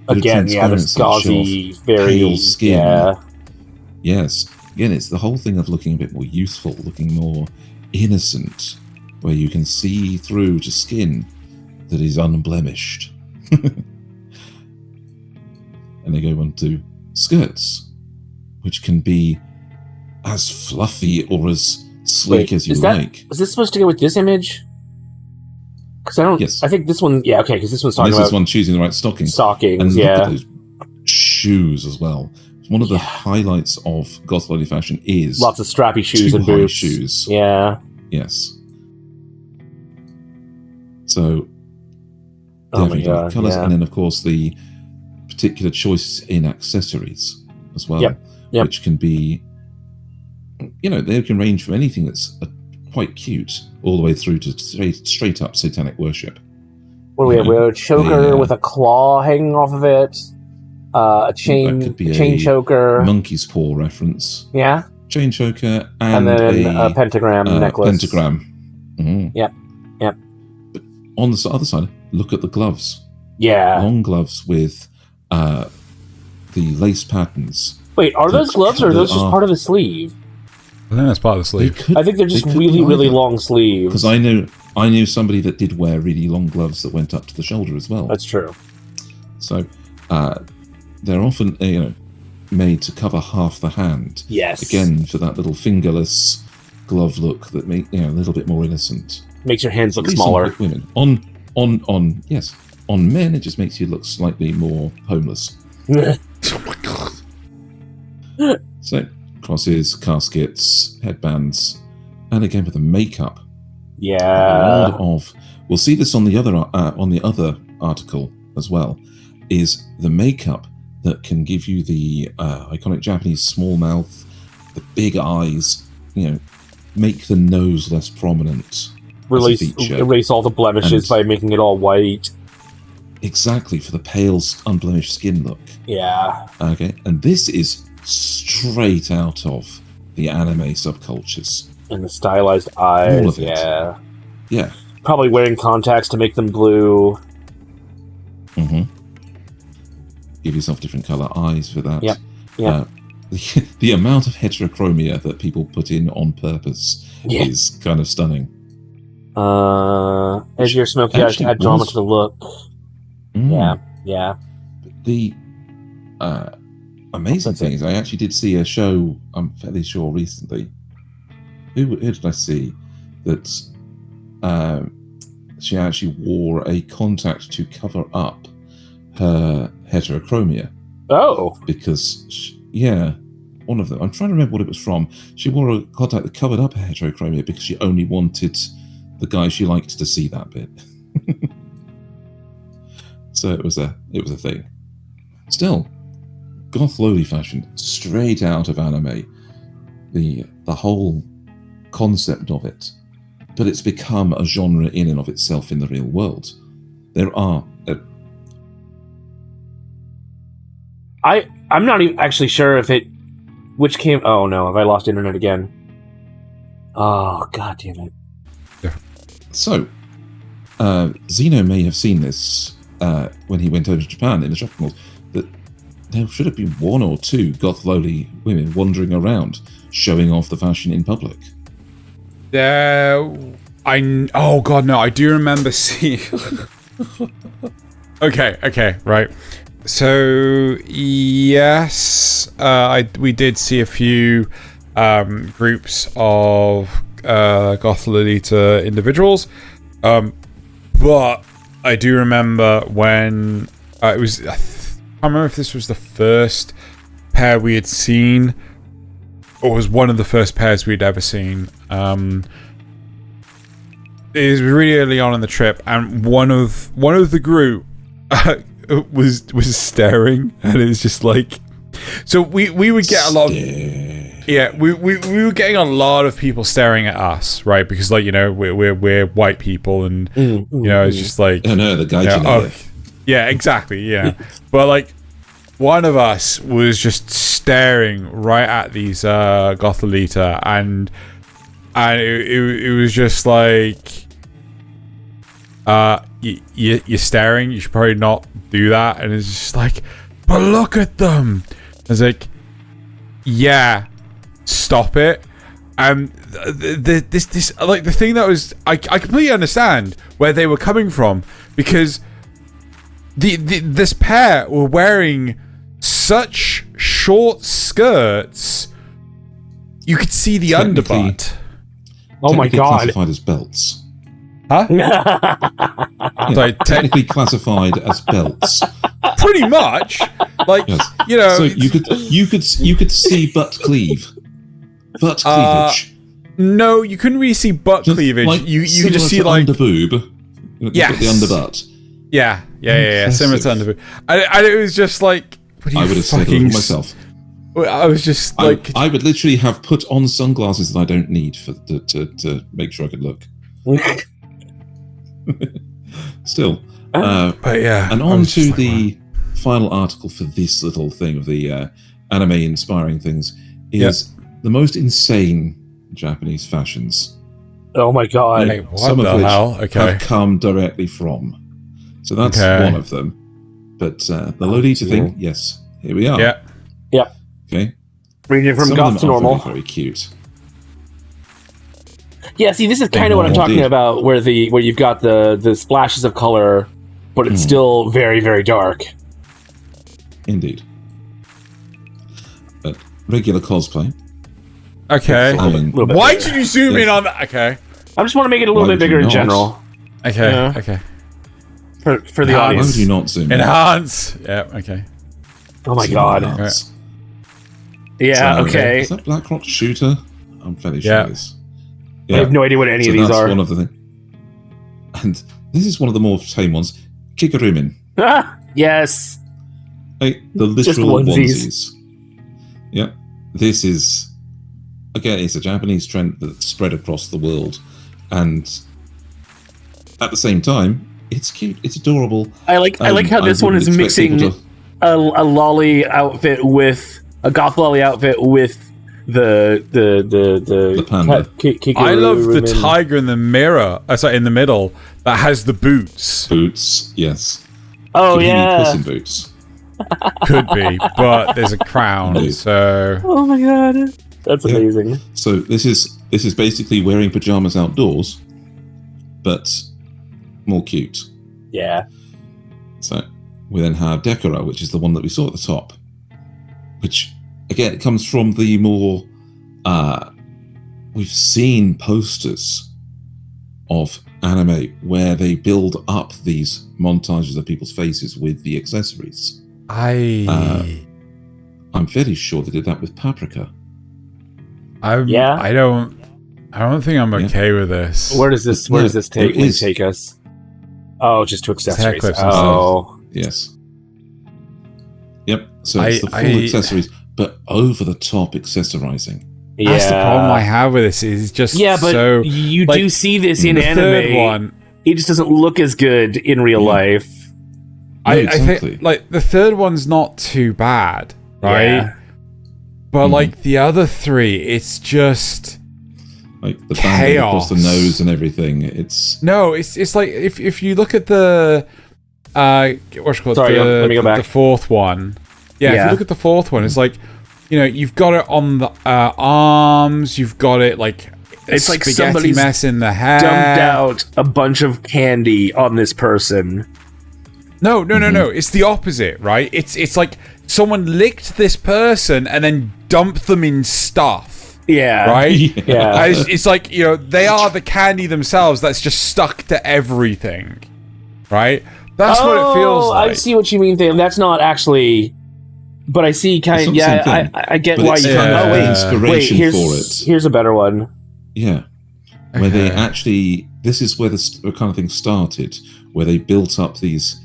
Again, this gauzy, very pale skin. Yeah. Yes. Again, it's the whole thing of looking a bit more youthful, looking more innocent, where you can see through to skin that is unblemished. And they go on to skirts, which can be as fluffy or as sleek as you like. Is this supposed to go with this image? Because I don't. Yes. I think this one. Yeah. Okay. Because this one's talking about this is one choosing the right stockings. stockings. And look yeah. at those shoes as well. One of the highlights of Goth fashion is Lots of strappy shoes too and high boots. shoes. Yeah. Yes. So Oh my definitely God, colours, yeah. and then of course the particular choices in accessories as well, Yep. which can be, they can range from anything that's quite cute all the way through to straight up satanic worship. What do we have? We have a choker with a claw hanging off of it. A That chain could be chain a choker. monkey's paw reference. Yeah. Chain choker And then a pentagram necklace. Pentagram. Mhm. Yep. But on the other side, look at the gloves. Yeah. Long gloves with the lace patterns. Wait, are those gloves or are those just are- part of the sleeve? I think that's part of the sleeve. I think they're just really, really long sleeves. Because I knew somebody that did wear really long gloves that went up to the shoulder as well. That's true. So they're often made to cover half the hand. Yes. Again, for that little fingerless glove look that make a little bit more innocent. Makes your hands look At least smaller. on women. On men, it just makes you look slightly more homeless. Oh my god. So crosses, caskets, headbands, and again with the makeup. Yeah. We'll see this on the other article as well. Is the makeup that can give you the iconic Japanese small mouth, the big eyes, make the nose less prominent. Erase all the blemishes by making it all white. Exactly, for the pale, unblemished skin look. Yeah. Okay, and this is straight out of the anime subcultures. And the stylized eyes. All of it. Yeah. Yeah. Probably wearing contacts to make them blue. Mm-hmm. Give yourself different color eyes for that. Yep. Yeah. The amount of heterochromia that people put in on purpose is kind of stunning. As your smoky eyes add drama to the look. Yeah. The amazing thing is I actually did see a show, I'm fairly sure, recently. Who did I see? That she actually wore a contact to cover up her heterochromia. Oh. Because, one of them. I'm trying to remember what it was from. She wore a contact that covered up her heterochromia because she only wanted the guy she liked to see that bit. So it was a thing. Still, goth loli fashion, straight out of anime. The whole concept of it. But it's become a genre in and of itself in the real world. There are... I'm not even actually sure if it... Which came... Oh no, have I lost internet again? Oh, god damn it. Yeah. So, Xeno may have seen this when he went over to Japan in the shopping malls, that there should have been one or two goth loli women wandering around, showing off the fashion in public. Oh god, no, I do remember seeing... Okay, right. So, yes, we did see a few groups of goth Lolita individuals, but I do remember when it was... I can't remember if this was the first pair we had seen, or was one of the first pairs we'd ever seen. It was really early on in the trip, and one of the group was staring, and it was just like, so we would get a lot of, we were getting a lot of people staring at us, right? Because like, you know, we're white people, and you know, it's just like, oh no, the guy, yeah, exactly, yeah. But like, one of us was just staring right at these goth Lolita, and it was just like, you're staring, you should probably not do that. And it's just like, but look at them. I was like, yeah, stop it. And this like, the thing that was, I completely understand where they were coming from, because this pair were wearing such short skirts, you could see the underbutt. Oh my god! Classified as belts. Huh? Sorry, technically classified as belts. Pretty much, like, yes. You know. So you could see butt cleavage. No, you couldn't really see butt cleavage. Like, you could just see like under boob. Yes. The underbutt. Yeah. Similar to under boob. And it was just like, I would have said it myself. I was just like, I would literally have put on sunglasses that I don't need to make sure I could look. Still, but yeah, and on to the final article for this little thing of the anime inspiring things is the most insane Japanese fashions. Oh my god! Hey, some of which have come directly from. So that's one of them. But the Lolita thing, yes, here we are. Yeah. Okay. Ranging from goth to normal. Very cute. Yeah, see, this is kind of what I'm talking about, where you've got the splashes of color, but it's still very, very dark. Indeed. But regular cosplay. Okay. Why did you zoom in on that? Okay. I just want to make it a little bit bigger in general. Okay. Yeah. Okay. For the audience. Why would you not zoom in? Enhance. Yeah. Okay. Oh my god. Right. Yeah. So, okay. Is that Blackrock Shooter? I'm fairly sure it is. Yeah. I have no idea what any of these are. One of the things. And this is one of the more tame ones. Kigurumin. Yes. Like the literal onesies. Yeah. This is, again, it's a Japanese trend that's spread across the world. And at the same time, it's cute. It's adorable. I like how this one is mixing a lolly outfit with a goth lolly outfit with the panda. I love the tiger in the mirror. Sorry, in the middle that has the boots. Boots, yes. Oh yeah. Puss in Boots. Could be, but there's a crown, Indeed. so... Oh my god. That's Yeah. amazing. So this is basically wearing pajamas outdoors, but more cute. Yeah. So we then have Decora, which is the one that we saw at the top, which again it comes from the more we've seen posters of anime where they build up these montages of people's faces with the accessories. I'm fairly sure they did that with Paprika. I don't think I'm okay with this. Where does this take us? Oh, just to accessories. clips Oh. Yes. Yep. So it's the full accessories, but over the top accessorizing. Yeah. That's the problem I have with this. Is just but so, you like, do see this in the anime. third one, It just doesn't look as good in real life. No, I exactly. think like the third one's not too bad, right? Yeah. But like the other three, it's just Like the bandage across the chaos. nose and everything. It's like if you look at the what's it called? Sorry, let me go back. The fourth one. Yeah, if you look at the fourth one, it's like, you know, you've got it on the arms, you've got it like It's like spaghetti somebody's mess in the hair. dumped out a bunch of candy on this person. No. It's the opposite, right? It's like someone licked this person and then dumped them in stuff. Yeah. Right? Yeah. It's like, you know, they are the candy themselves that's just stuck to everything. Right? That's what it feels like. I see what you mean. That's not actually... But I see kind of... It's not the same thing, I get but why it's you... kind of Yeah. the Wait, inspiration here's, for it. here's a better one. Yeah. Where they actually... This is where the kind of thing started, where they built up these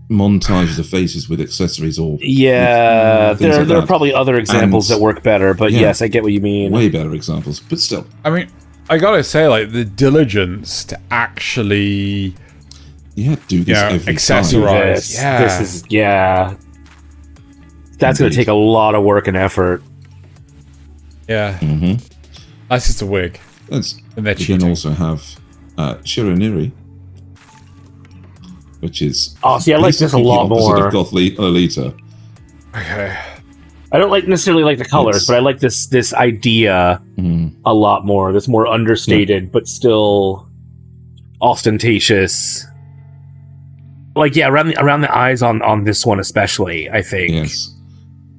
montages of faces with accessories or... Yeah, things like there are that. probably other examples And- that work better, but yeah. yes, I get what you mean. Way better examples, but still. I mean, I gotta say, like, the diligence to actually... Yeah, do this every accessorize. time. This is that's going to take a lot of work and effort. Yeah. Mm-hmm. That's just a wig. Let's And they're we cheating. can also have Shironiri, which is... Oh, see, I like this a basically the lot opposite more. of Lolita. Okay. I don't necessarily like the colors, It's- but I like this idea a lot more. This more understated, but still ostentatious. Like, yeah, around the eyes on this one especially, I think. Yes.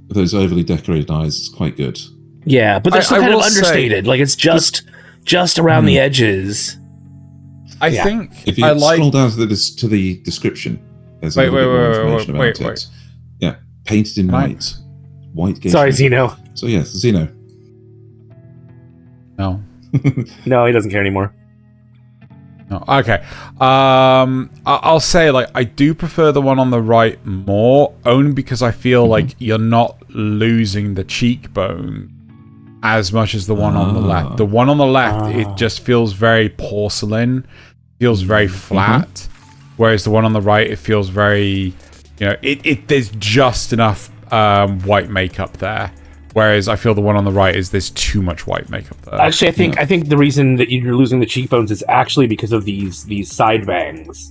Those overly decorated eyes is quite good. Yeah, but they're I still kind of will say- understated. Like, it's just around the edges. I Yeah. think If you I like... scroll down to the description, there's a Wait, little bit more information wait, about it. Yeah, painted in Can I- white. White geisha. Sorry, Zeno. So yes, Zeno. No. No, he doesn't care anymore. No. Okay. I'll say, like, I do prefer the one on the right more, only because I feel like you're not losing the cheekbone as much as the one on the left. The one on the left, it just feels very porcelain, feels very flat, whereas the one on the right, it feels very, you know, there's just enough white makeup there. Whereas I feel the one on the right there's too much white makeup there. Actually, I think the reason that you're losing the cheekbones is actually because of these side bangs.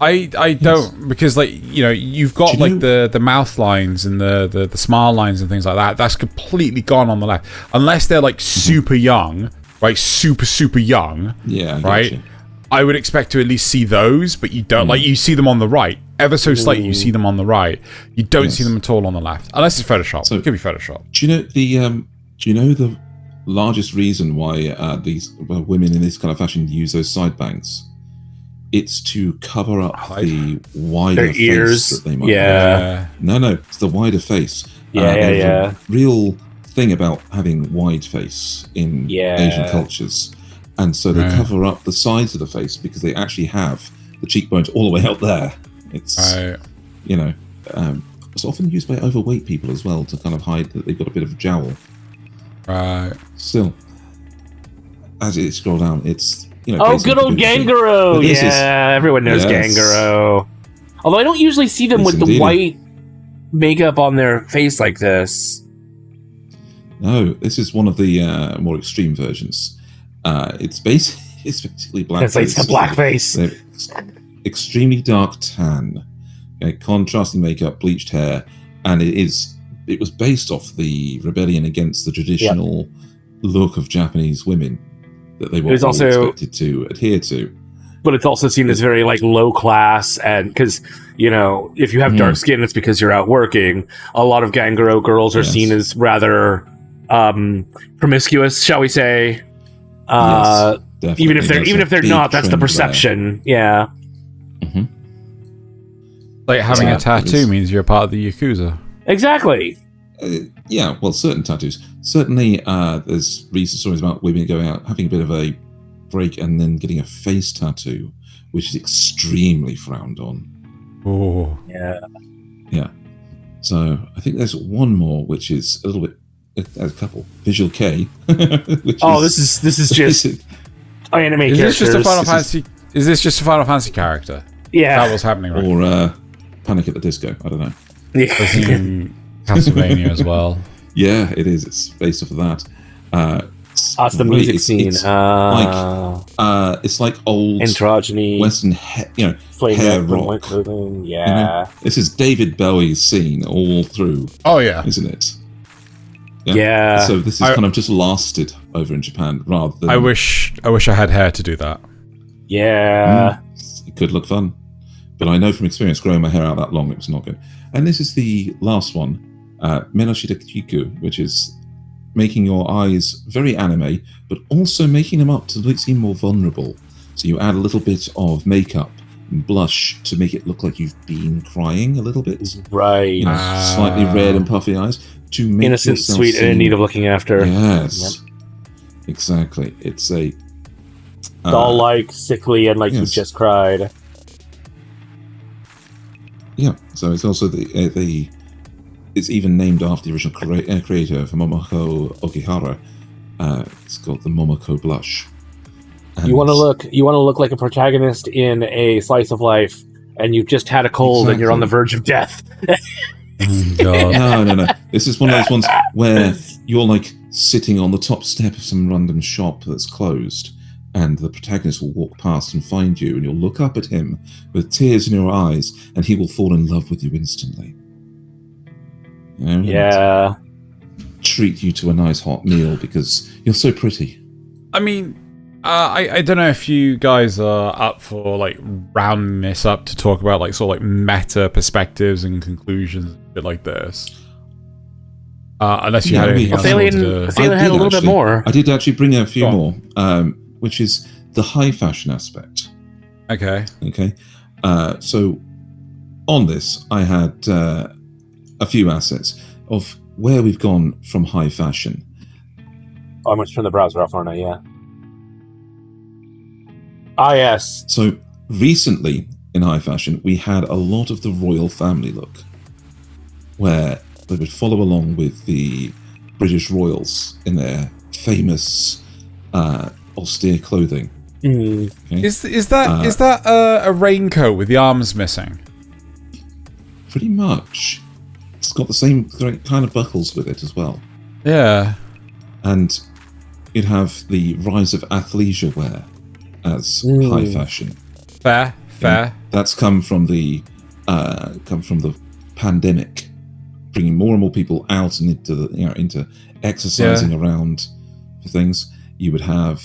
I don't, because, like, you know, you've got like the mouth lines and the smile lines and things like that. That's completely gone on the left, unless they're like super young, right? Super young. Yeah, I right. gotcha. I would expect to at least see those, but you don't. Like, you see them on the right, ever so slightly. You see them on the right. You don't see them at all on the left, unless it's Photoshop. So- It could be Photoshop. Do you know the largest reason why these women in this kind of fashion use those side bangs? It's to cover up the wider Their ears. face that they might Yeah. have. No, it's the wider face. Yeah, there's yeah. a real thing about having wide face in Yeah. Asian cultures. And so they cover up the sides of the face because they actually have the cheekbones all the way up there. It's, you know, it's often used by overweight people as well to kind of hide that they've got a bit of a jowl. Right. Still, as it scroll down, it's, you know... Oh, basically good old doing the thing. But Ganguro! this is- Yeah, everyone knows Yes. Ganguro. Although I don't usually see them Yes, with the indeed. white makeup on their face like this. No, this is one of the more extreme versions. It's basically blackface. It's like the blackface. They're extremely dark tan, Contrasting makeup, bleached hair, and it was based off the rebellion against the traditional look of Japanese women that they were all expected to adhere to. But it's also seen as very like low class, and because if you have dark skin, it's because you're out working. A lot of Ganguro girls are seen as rather promiscuous, shall we say? Even if they're not, that's the perception. Yeah. Mm-hmm. Like having a tattoo means you're part of the Yakuza. Exactly. Well, certain tattoos. Certainly, there's recent stories about women going out, having a bit of a break, and then getting a face tattoo, which is extremely frowned on. Oh. Yeah. Yeah. So I think there's one more, which is a little bit. There's a couple. Visual K. This is just anime Is characters. this just a Final Fantasy? Is this just a Final Fantasy character? Yeah. That was happening, right? Or Panic at the Disco. I don't know. It's in Castlevania as well. Yeah, it is. It's based off of that. It's the music scene. It's like old androgyny, Western, hair rock. Yeah. This is David Bowie's scene all through. Oh yeah, isn't it? Yeah. So this is kind of just lasted over in Japan rather than. I wish I had hair to do that. Yeah. It could look fun, but I know from experience growing my hair out that long, it was not good. And this is the last one, Menoshita Kiku, which is making your eyes very anime, but also making them up to seem more vulnerable. So you add a little bit of makeup and blush to make it look like you've been crying a little bit. Right. Slightly red and puffy eyes. To make innocent, sweet, and in need of looking after. Yes. Yep. Exactly. It's a... doll-like, sickly, and like you just cried. Yeah, so it's also the it's even named after the original creator of Momoko Okihara. It's called the Momoko Blush. And you want to look like a protagonist in a slice of life, and you've just had a cold and you're on the verge of death. Oh, God. No. This is one of those ones where you're like sitting on the top step of some random shop that's closed, and the protagonist will walk past and find you, and you'll look up at him with tears in your eyes, and he will fall in love with you instantly. Yeah. Treat you to a nice hot meal because you're so pretty. I mean, I don't know if you guys are up for like rounding this up to talk about like sort of like meta perspectives and conclusions and shit like this. Unless you had anything else. Thaylien had a little bit more. I did actually bring a few more, which is the high fashion aspect. Okay. So on this, I had a few assets of where we've gone from high fashion. Oh, I'm going to turn the browser off, aren't I? Yeah. Ah, yes. So recently in high fashion, we had a lot of the royal family look, where they would follow along with the British royals in their famous austere clothing. Mm. Okay? Is that a raincoat with the arms missing? Pretty much. It's got the same kind of buckles with it as well. Yeah. And you'd have the rise of athleisure wear as high fashion. Fair. And that's come from the pandemic, bringing more and more people out and into exercising around for things. You would have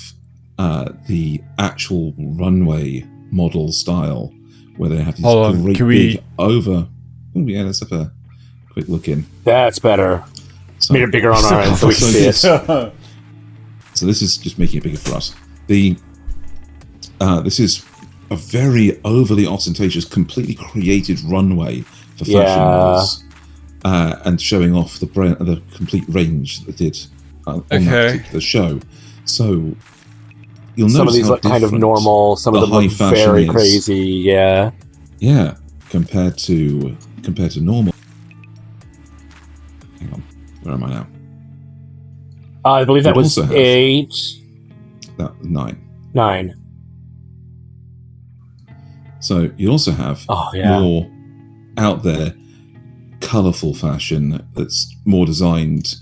the actual runway model style where they have these big over. Oh yeah, let's have a quick look in. That's better. So, made it bigger on our end so we can see it. So this is just making it bigger for us. This is a very overly ostentatious, completely created runway for fashion models, and showing off the complete range that they did on that particular show. So you'll notice some of these look kind of normal, some of them look very crazy. Yeah, compared to normal. Hang on, where am I now? I believe that was 8. That was 9. 9. So you also have more out there, colourful fashion that's more designed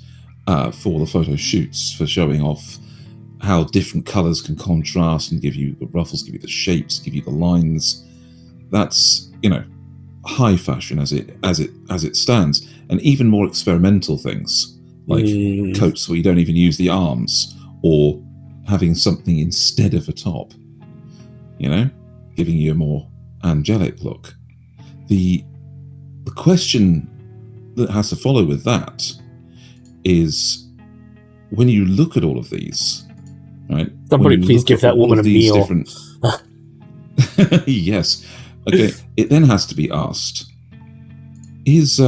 for the photo shoots, for showing off how different colours can contrast and give you the ruffles, give you the shapes, give you the lines. That's, high fashion as it stands, and even more experimental things like coats where you don't even use the arms, or having something instead of a top, giving you a more angelic look. The question that has to follow with that is, when you look at all of these, right? Somebody please give that woman a meal. Yes. Okay. It then has to be asked: Is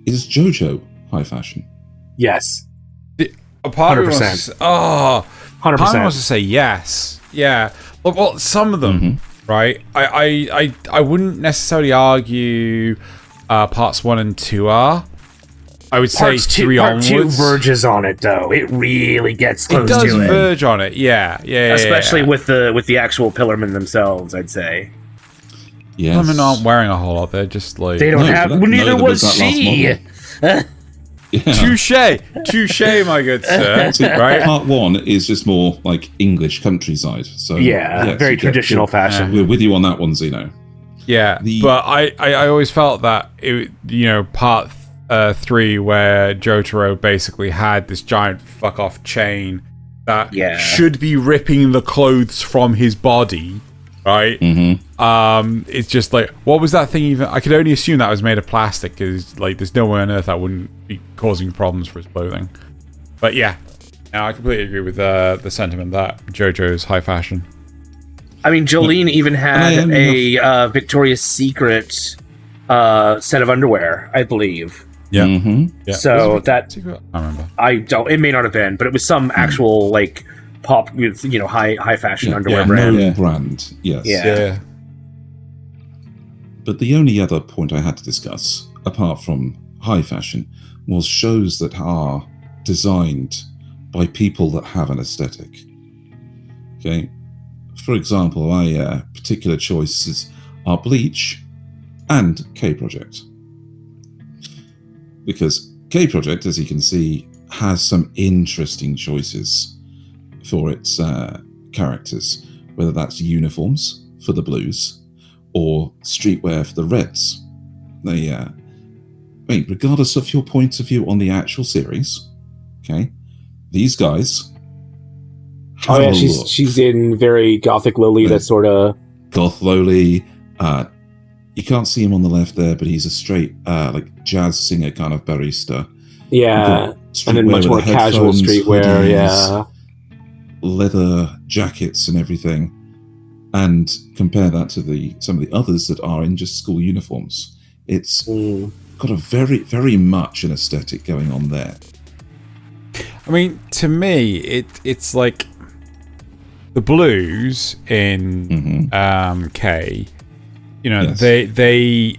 JoJo high fashion? Yes. A part 100%. 100%. Part wants to say yes. Yeah. Well, some of them, right? I wouldn't necessarily argue parts 1 and 2 are. I would say 3 onwards. Part 2 verges on it, though. It really gets close to it. It does verge on it, yeah. Especially with the actual Pillarmen themselves, I'd say. Yes. Pillarmen aren't wearing a whole lot. They're just like... They don't have... Neither was she! Touche, my good sir. See, right? Part 1 is just more like English countryside. So yes, very traditional fashion. We're with you on that one, Xeno. Yeah, but I always felt that part 3, where Jotaro basically had this giant fuck off chain that should be ripping the clothes from his body, right? It's just like, what was that thing even? I could only assume that was made of plastic, because like there's no way on earth that wouldn't be causing problems for his clothing. But yeah, I completely agree with the sentiment that JoJo's high fashion. I mean, Jolene even had a Victoria's Secret set of underwear, I believe. Yeah. Mm-hmm. So that Secret? I remember. I don't. It may not have been, but it was some actual like pop, high fashion underwear brand. Known brand. Yes. Yeah. But the only other point I had to discuss, apart from high fashion, was shows that are designed by people that have an aesthetic. Okay. For example, my particular choices are Bleach and K-Project. Because K-Project, as you can see, has some interesting choices for its characters, whether that's uniforms for the blues or streetwear for the reds. They, regardless of your point of view on the actual series, okay, these guys. Oh yeah, she's in very Gothic Lolita sort of. Goth Loli. You can't see him on the left there, but he's a straight like jazz singer kind of barista. Yeah, and then much more casual streetwear. Hoodies, yeah, leather jackets and everything. And compare that to some of the others that are in just school uniforms. It's got a very, very much an aesthetic going on there. I mean, to me, it's like the blues in K. Yes. They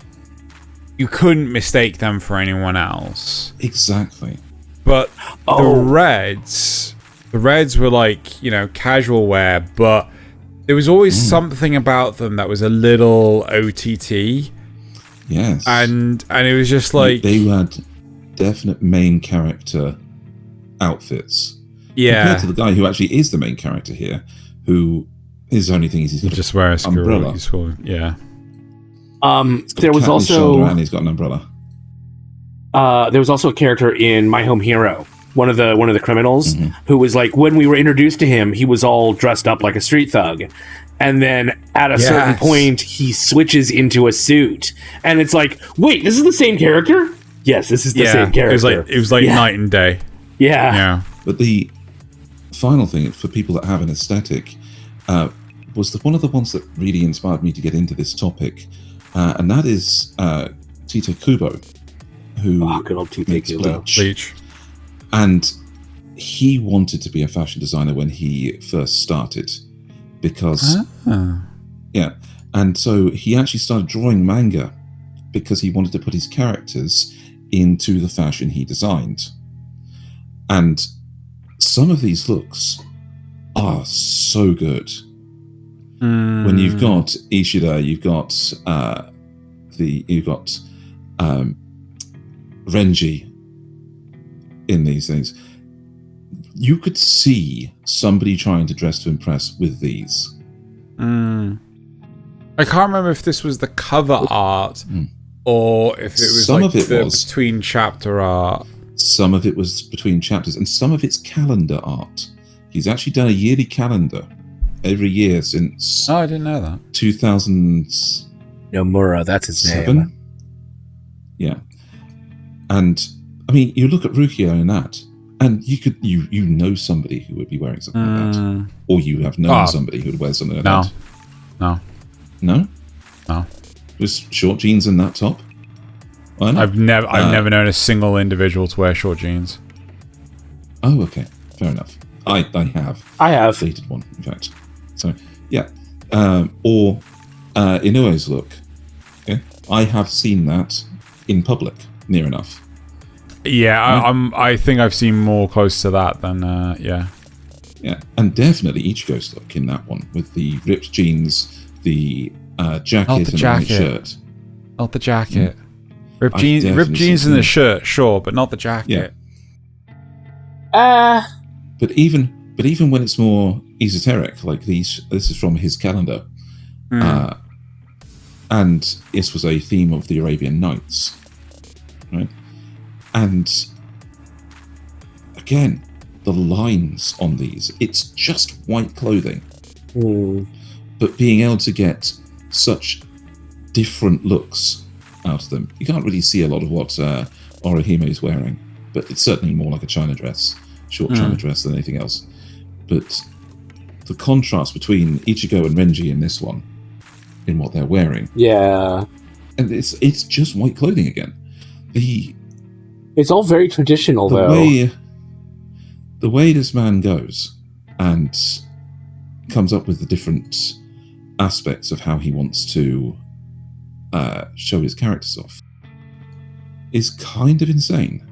you couldn't mistake them for anyone else. Exactly. But the reds were like, casual wear, but there was always something about them that was a little OTT. Yes. And it was just like... They had definite main character outfits. Yeah. Compared to the guy who actually is the main character here, who his only thing is he's got just wear a umbrella. Yeah. There was also... And he's got an umbrella. There was also a character in My Home Hero, one of the criminals, who was like, when we were introduced to him, he was all dressed up like a street thug. And then at a certain point, he switches into a suit. And it's like, wait, this is the same character? Yes, this is the same character. It was like night and day. Yeah. But the final thing for people that have an aesthetic was one of the ones that really inspired me to get into this topic. And that is Tite Kubo, who good old Tite makes Kubo. Bleach. And he wanted to be a fashion designer when he first started, because and so he actually started drawing manga because he wanted to put his characters into the fashion he designed. And some of these looks are so good. When you've got Ishida, you've got Renji in these things. You could see somebody trying to dress to impress with these. I can't remember if this was the cover art or if it was Some like of it the was. between chapter art. Some of it was between chapters, and some of it's calendar art. He's actually done a yearly calendar every year since Oh, I didn't know that. 2007. Nomura, that's his name. Yeah. And I mean, you look at Rukia in that, and you know somebody who would be wearing something like that, or you have known somebody who would wear something like that. No. Just short jeans and that top. I've never known a single individual to wear short jeans. Oh, okay, fair enough. I have dated one, in fact. So yeah, or Inoue's look. Okay, I have seen that in public, near enough. Yeah, I think I've seen more close to that than yeah. Yeah, and definitely Ichigo's look in that one with the ripped jeans, the jacket, and the white shirt. Not the jacket. Ripped jeans and the shirt, sure, but not the jacket. Yeah. But even when it's more esoteric, like this is from his calendar, and this was a theme of the Arabian Nights, right? And again, the lines on these, it's just white clothing, but being able to get such different looks out of them. You can't really see a lot of what Orihime is wearing, but it's certainly more like a China dress, short China dress than anything else. But the contrast between Ichigo and Renji in this one, in what they're wearing, and it's just white clothing again. It's all very traditional, though. The way this man goes and comes up with the different aspects of how he wants to show his characters off is kind of insane.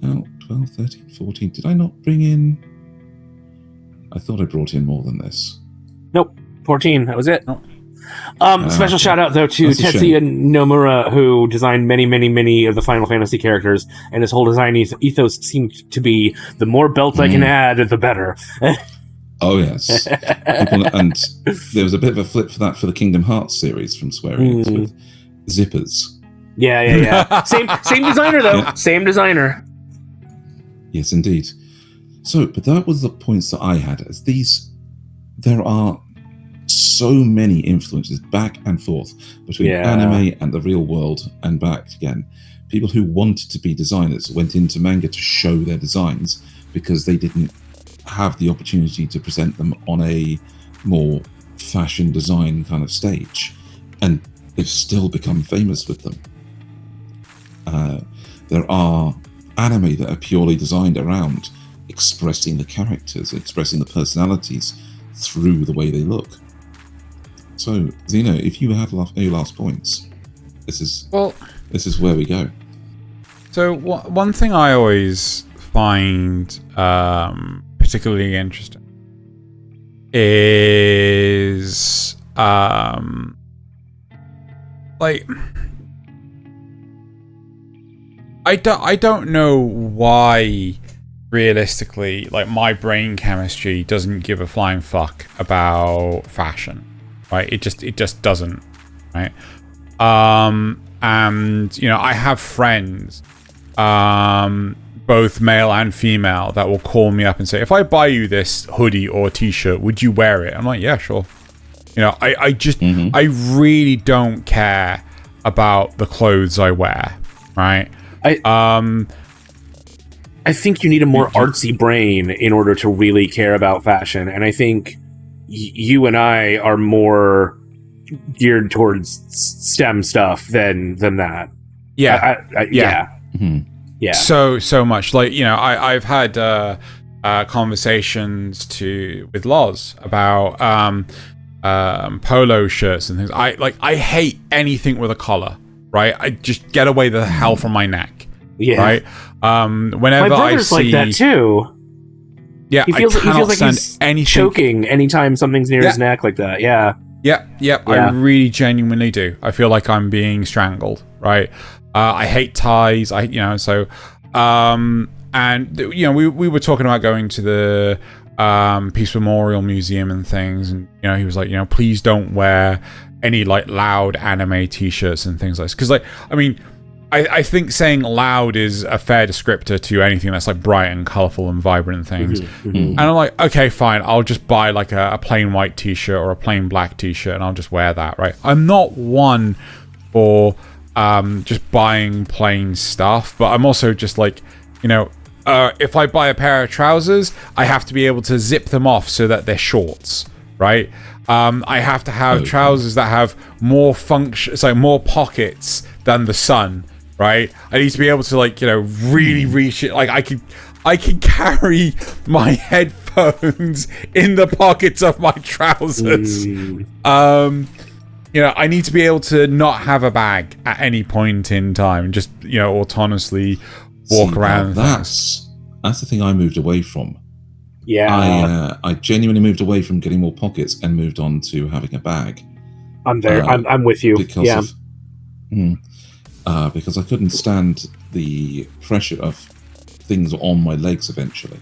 Now, 12, 13, 14. Did I not bring in... I thought I brought in more than this. Nope. 14. That was it. Special shout out, though, to That's a Tetsuya Nomura, who designed many, many, many of the Final Fantasy characters, and his whole design ethos seemed to be the more belts I can add, the better. Oh, yes. And there was a bit of a flip for that for the Kingdom Hearts series from Square Enix with zippers. Yeah. Same designer, though. Yeah. Same designer. Yes, indeed. So, but that was the points that I had. As there are so many influences back and forth between anime and the real world and back again. People who wanted to be designers went into manga to show their designs because they didn't have the opportunity to present them on a more fashion design kind of stage, and they've still become famous with them. There are anime that are purely designed around expressing the characters, expressing the personalities through the way they look. So, Zeno, if you had any last points, this is where we go. So one thing I always find particularly interesting is like I don't know why realistically, like, my brain chemistry doesn't give a flying fuck about fashion, right? It just doesn't, right? And you know, I have friends, both male and female, that will call me up and say, if I buy you this hoodie or t-shirt, would you wear it? I'm like, yeah, sure. You know, I just I really don't care about the clothes I wear, right? I think you need a more artsy brain in order to really care about fashion, and I think you and I are more geared towards STEM stuff than that. Yeah, yeah. So much. Like, you know, I've had conversations with Loz about polo shirts and things. I hate anything with a collar, right? I just get away the hell from my neck. Yeah. Right. Whenever my brother's I see, like that too. Yeah, he feels like he's choking anytime something's near his neck like that. Yeah. Yep. I really genuinely do. I feel like I'm being strangled. Right. I hate ties. And you know, we were talking about going to the Peace Memorial Museum and things, and he was like, please don't wear any like loud anime t-shirts and things like this, because like I think saying loud is a fair descriptor to anything that's like bright and colorful and vibrant and things. And I'm like, okay, fine, I'll just buy like a plain white t-shirt or a plain black t-shirt and I'll just wear that, right? I'm not one for just buying plain stuff, but I'm also just like, if I buy a pair of trousers, I have to be able to zip them off so that they're shorts, right? I have to have trousers that have more more pockets than the sun, right? I need to be able to like, really reach it. Like I can carry my headphones in the pockets of my trousers. I need to be able to not have a bag at any point in time and just, autonomously walk around. That's the thing I moved away from. Yeah, I genuinely moved away from getting more pockets and moved on to having a bag. I'm there. I'm with you. Because because I couldn't stand the pressure of things on my legs eventually.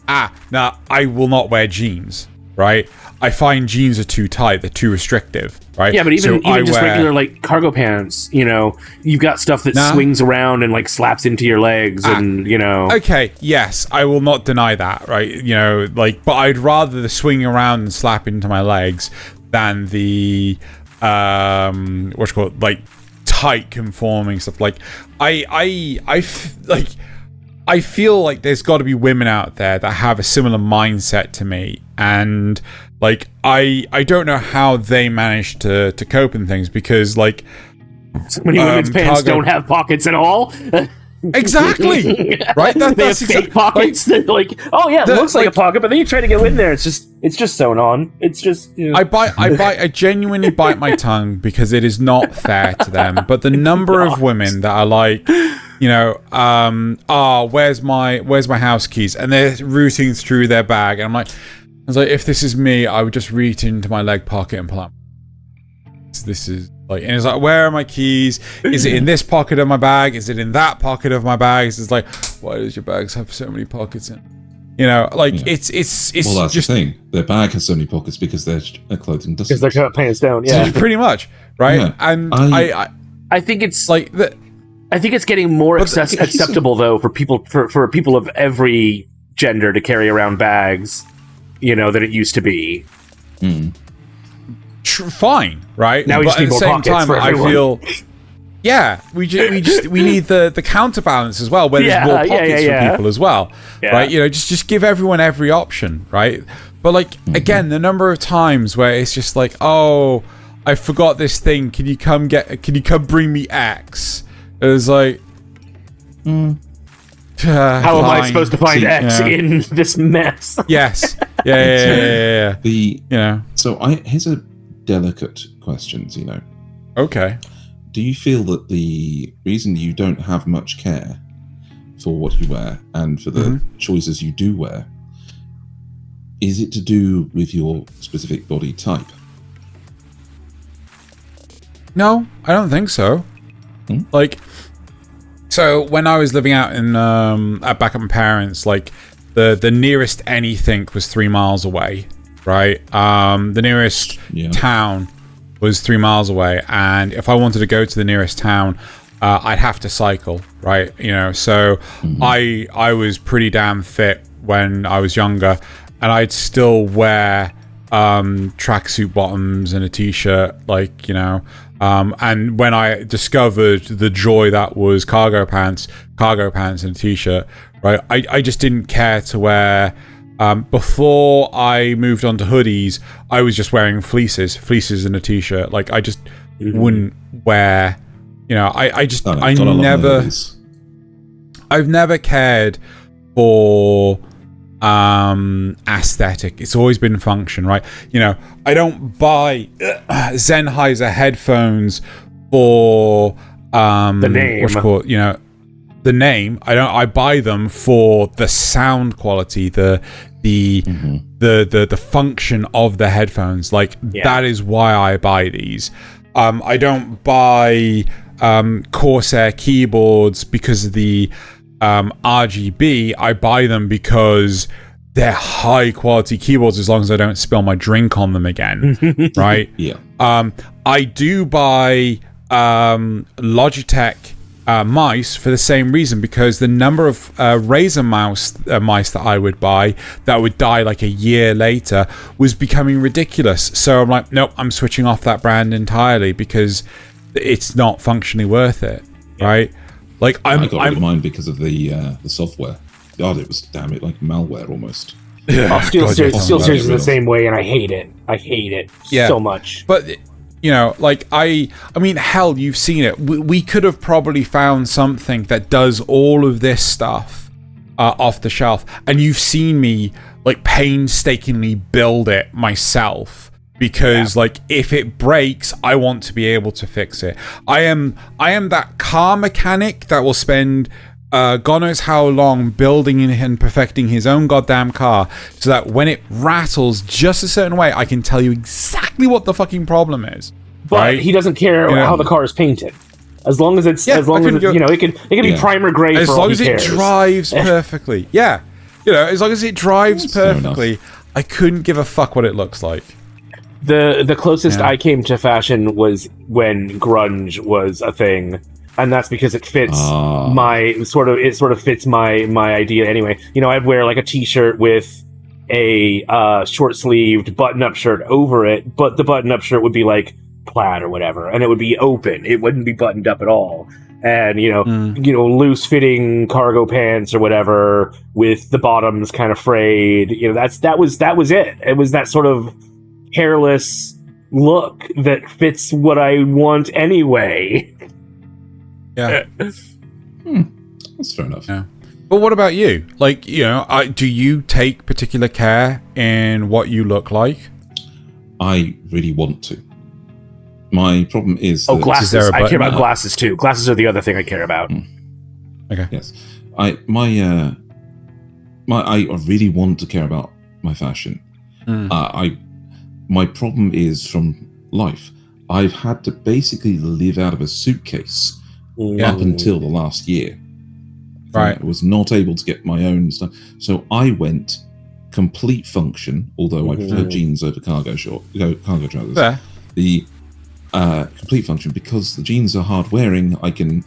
Now I will not wear jeans, right? I find jeans are too tight, they're too restrictive, right? Yeah, but even just regular like cargo pants, you've got stuff that swings around and like slaps into your legs and Okay, yes, I will not deny that, right? But I'd rather the swing around and slap into my legs than the like tight conforming stuff. Like I feel like there's got to be women out there that have a similar mindset to me, and like I don't know how they manage to cope in things, because like so many women's pants don't have pockets at all. Exactly, right? That's fake pockets. That like, oh yeah, it looks like a pocket, but then you try to go in there, it's just sewn on. It's just I genuinely bite my tongue because it is not fair to them. But the number of women that are like, where's my house keys? And they're rooting through their bag, and I was like, if this is me, I would just reach into my leg pocket and pull out. This is like, and it's like, where are my keys? Is it in this pocket of my bag? Is it in that pocket of my bag? It's like, why does your bags have so many pockets in? It's well, that's just the thing. Their bag has so many pockets because their clothing doesn't. Because their pants don't. Yeah, pretty much, right? Yeah. And I think it's like I think it's getting more acceptable though for people of every gender to carry around bags, than it used to be. Fine, right? Now we just need more pockets for everyone. I feel, we need the counterbalance as well, where there's more pockets for people as well, right? Just give everyone every option, right? But like again, the number of times where it's just like, oh, I forgot this thing. Can you come bring me X? It was like, how am I supposed to find X in this mess? Yes, yeah. So here's a delicate question, Okay. Do you feel that the reason you don't have much care for what you wear and for the choices you do wear, is it to do with your specific body type? No, I don't think so. Like, so when I was living out in back at my parents', like the nearest anything was 3 miles away, right? The nearest town was 3 miles away, and if I wanted to go to the nearest town, I'd have to cycle, right? So I was pretty damn fit when I was younger, and I'd still wear tracksuit bottoms and a t-shirt, and when I discovered the joy that was cargo pants and a t-shirt, right, I just didn't care to wear. Before I moved on to hoodies, I was just wearing fleeces and a t-shirt. Like, I just wouldn't wear, I've never cared for aesthetic. It's always been function, right? I don't buy Sennheiser headphones for the name. What's it called? The name. I buy them for the sound quality, the function of the headphones. Like, that is why I buy these. I don't buy Corsair keyboards because of the RGB. I buy them because they're high quality keyboards as long as I don't spill my drink on them again, right? Yeah. I do buy Logitech mice for the same reason, because the number of Razer mice that I would buy that would die like a year later was becoming ridiculous. So I'm like, nope, I'm switching off that brand entirely because it's not functionally worth it, right? Like I got rid of mine because of the software. God, it was like malware almost. SteelSeries is the same way, and I hate it. I hate it so much. But like I mean, hell, you've seen it. We could have probably found something that does all of this stuff off the shelf, and you've seen me like painstakingly build it myself because like if it breaks, I want to be able to fix it. I am that car mechanic that will spend God knows how long building and perfecting his own goddamn car so that when it rattles just a certain way, I can tell you exactly what the fucking problem is. But right? he doesn't care how the car is painted. As long as it's it can be primer gray as for long all as he it cares. drives perfectly. As long as it drives perfectly, I couldn't give a fuck what it looks like. The closest I came to fashion was when grunge was a thing. And that's because it fits my sort of fits my idea anyway. I'd wear like a t-shirt with a short-sleeved button-up shirt over it, but the button-up shirt would be like plaid or whatever, and it would be open. It wouldn't be buttoned up at all. And loose-fitting cargo pants or whatever with the bottoms kind of frayed. That was it. It was that sort of careless look that fits what I want anyway. Yeah. That's fair enough. Yeah. But what about you? Like, do you take particular care in what you look like? I really want to. My problem is glasses. I care about glasses too. Glasses are the other thing I care about. Okay. Yes. I really want to care about my fashion. My problem is from life. I've had to basically live out of a suitcase up until the last year. Right. I was not able to get my own stuff. So I went complete function, although I prefer jeans over cargo trousers. Fair. The complete function, because the jeans are hard wearing, I can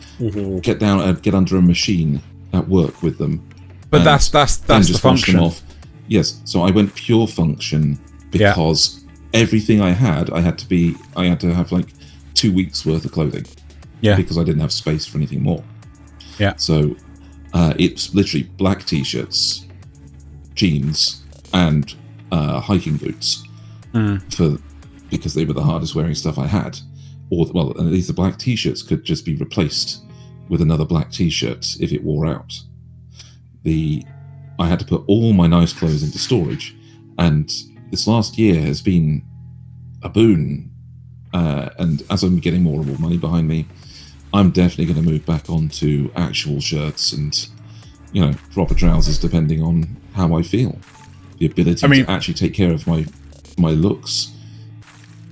get under a machine at work with them. But that's the function. Them off. Yes. So I went pure function because everything I had to have like 2 weeks worth of clothing. Yeah. Because I didn't have space for anything more. Yeah. So it's literally black t-shirts, jeans, and hiking boots because they were the hardest wearing stuff I had. And at least the black t-shirts could just be replaced with another black t-shirt if it wore out. I had to put all my nice clothes into storage, and this last year has been a boon. And as I'm getting more and more money behind me, I'm definitely going to move back onto actual shirts and, proper trousers, depending on how I feel. The ability to actually take care of my looks.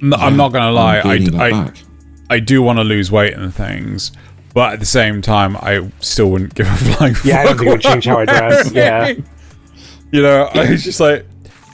I'm not going to lie. I do want to lose weight and things, but at the same time, I still wouldn't give a flying fuck. Yeah, I don't think it would change how I dress. Yeah. I was just like,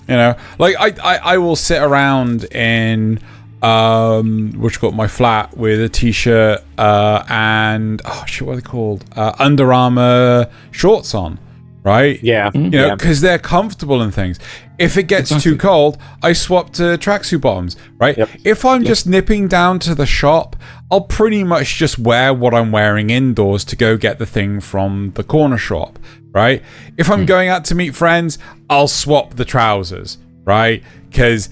I will sit around in my flat with a t-shirt and what are they called? Under Armour shorts on, right? Yeah. Because they're comfortable and things. If it gets too cold, I swap to tracksuit bottoms, right? Yep. If I'm just nipping down to the shop, I'll pretty much just wear what I'm wearing indoors to go get the thing from the corner shop, right? If I'm going out to meet friends, I'll swap the trousers, right? Because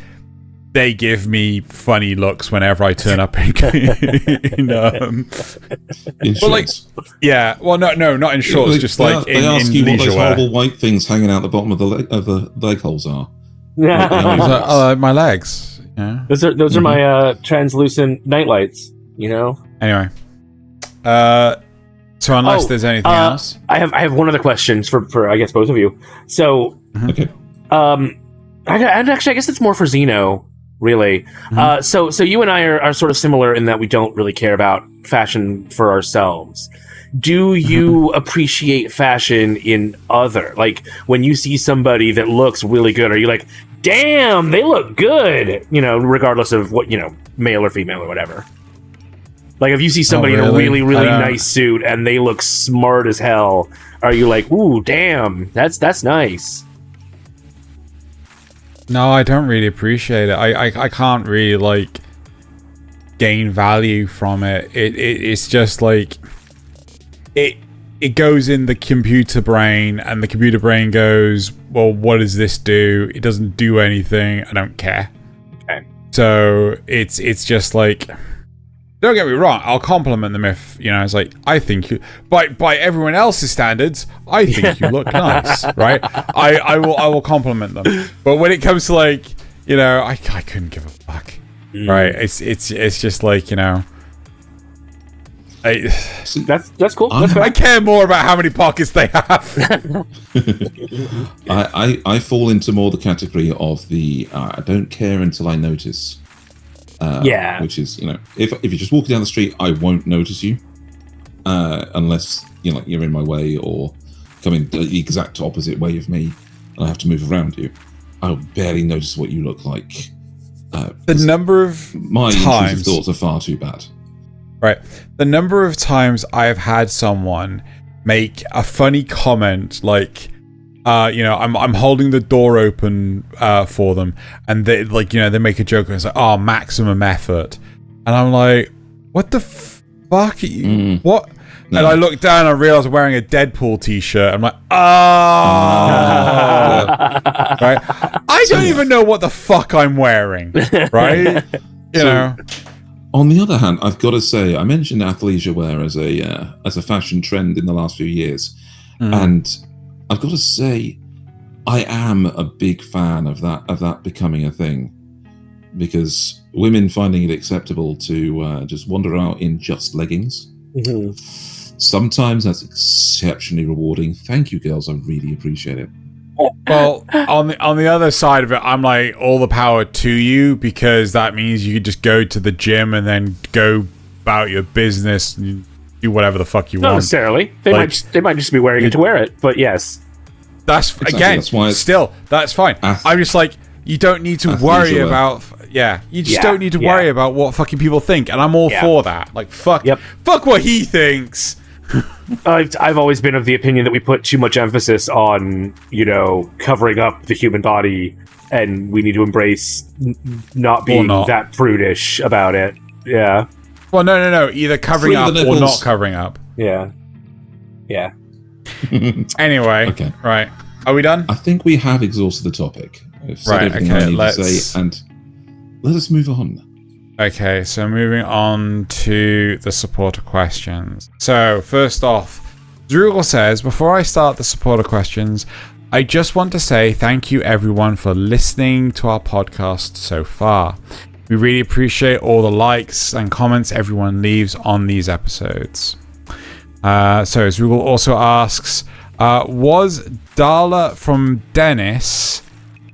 they give me funny looks whenever I turn up in shorts. No, not in shorts, just like they ask you what those horrible white things hanging out the bottom of the leg holes are. My legs. Yeah. Those are my translucent nightlights. Anyway, so unless there's anything else, I have one other question for I guess both of you. So okay, I guess it's more for Xeno. Really. So you and I are sort of similar in that we don't really care about fashion for ourselves. Do you appreciate fashion in other? Like, when you see somebody that looks really good, are you like, damn, they look good? You know, regardless of what, you know, male or female or whatever. Like, if you see somebody in a really, really nice suit and they look smart as hell, are you like, ooh, damn, that's nice? No, I don't really appreciate it. I can't really, like, gain value from it. It's just like it goes in the computer brain, and the computer brain goes, well, what does this do? It doesn't do anything. I don't care. Okay. So it's just like, don't get me wrong, I'll compliment them if, you know, it's like, I think you, by everyone else's standards, I think you look nice, right? I will compliment them. But when it comes to, like, you know, I couldn't give a fuck, right? It's just like, you know, that's cool. I care more about how many pockets they have. I fall into more the category of the I don't care until I notice. Which is, you know, if you're just walking down the street, I won't notice you unless, you know, you're in my way or coming the exact opposite way of me and I have to move around you. I'll barely notice what you look like. The number of my intrusive thoughts are far too bad. Right. The number of times I have had someone make a funny comment like, you know, I'm holding the door open for them, and they, like, you know, they make a joke and it's like, oh, maximum effort, and I'm like, what the fuck are you? What? No. And I look down and I realize I'm wearing a Deadpool t-shirt. I'm like, right? I don't even know what the fuck I'm wearing, right? You know. On the other hand, I've got to say, I mentioned athleisure wear as a fashion trend in the last few years, and I've got to say, I am a big fan of that becoming a thing, because women finding it acceptable to just wander out in just leggings. Sometimes that's exceptionally rewarding. Thank you, girls. I really appreciate it. Well, on the other side of it, I'm like, all the power to you, because that means you could just go to the gym and then go about your business and do whatever the fuck you want. Not necessarily. They might just be wearing it to wear it, but yes. That's exactly, again, that's why still, that's fine. I'm just like, you don't need to worry about you just don't need to worry about what fucking people think, and I'm all for that. Like, fuck what he thinks. I've always been of the opinion that we put too much emphasis on, you know, covering up the human body, and we need to embrace not being that prudish about it. Yeah. Well, no. Either covering up or not covering up. Yeah. Anyway, okay. Right. Are we done? I think we have exhausted the topic. I've said everything I need to say, and let us move on. Okay, so moving on to the supporter questions. So, first off, Drugel says, before I start the supporter questions, I just want to say thank you everyone for listening to our podcast so far. We really appreciate all the likes and comments everyone leaves on these episodes. So, Drugel also asks, was Darla from Dennis,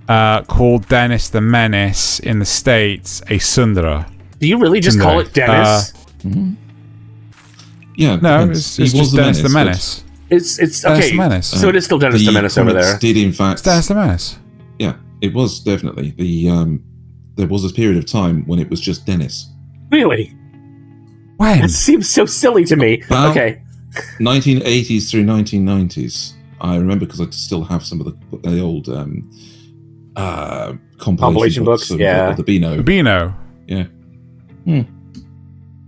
called Dennis the Menace in the States, a Sundara? Do you really just call it Dennis? Yeah. No, it's just Dennis the Menace. It's Dennis okay. The Menace. So it is still Dennis the Menace over there. Did in fact it's Dennis the Menace. Yeah, it was definitely there was a period of time when it was just Dennis. Really? When? That seems so silly to me. Okay. 1980s through 1990s. I remember because I still have some of the old compilation books of the Beano. The Beano. Yeah.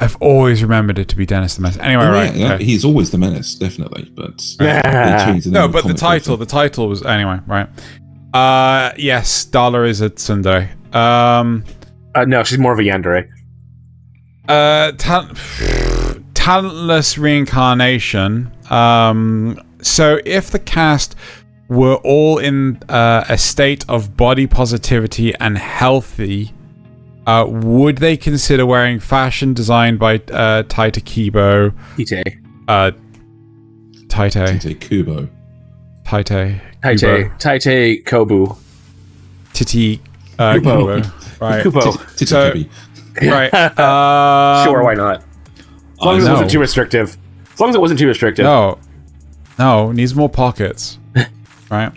I've always remembered it to be Dennis the Menace. Anyway, right. Yeah, okay. He's always the Menace, definitely. But no, but the title was anyway, right? Yes, Darla is a tsundere. No, she's more of a yandere. Talentless reincarnation. So if the cast were all in a state of body positivity and healthy, would they consider wearing fashion designed by Taita Kibo? Taite Kubo. Taite Kobu. Titi Kubo. Right. Kubo. So, right. Sure, why not? As long as it wasn't too restrictive. As long as it wasn't too restrictive. No, needs more pockets. Right.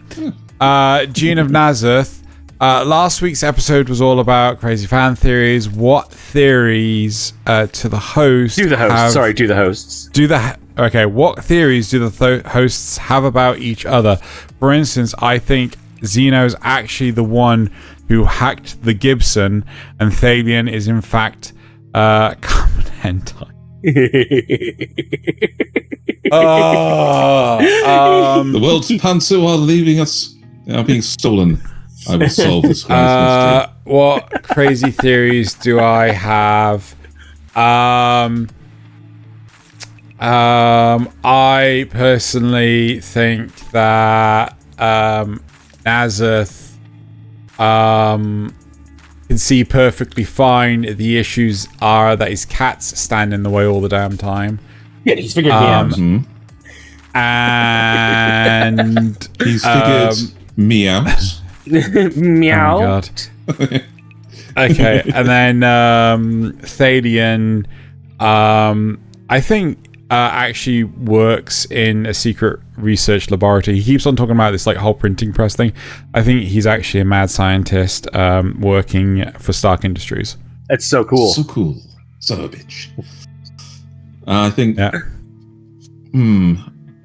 Gene of Nasuth. Last week's episode was all about crazy fan theories. What theories to the host? Do the hosts. Do the hosts. Okay, what theories do the hosts have about each other? For instance, I think Xeno's actually the one who hacked the Gibson, and Thaylien is in fact common hentai. The world's pantsu are leaving us. They are being stolen. I will solve this mystery. What crazy theories do I have? I personally think that Nasuth can see perfectly fine. The issues are that his cats stand in the way all the damn time. Yeah, he's figured me out. And he's figured me out. Meow. Oh my god. Okay, and then Thaylien, I think actually works in a secret research laboratory. He keeps on talking about this like whole printing press thing. I think he's actually a mad scientist working for Stark Industries. That's so cool. So cool. Son of a bitch. I think. Yeah.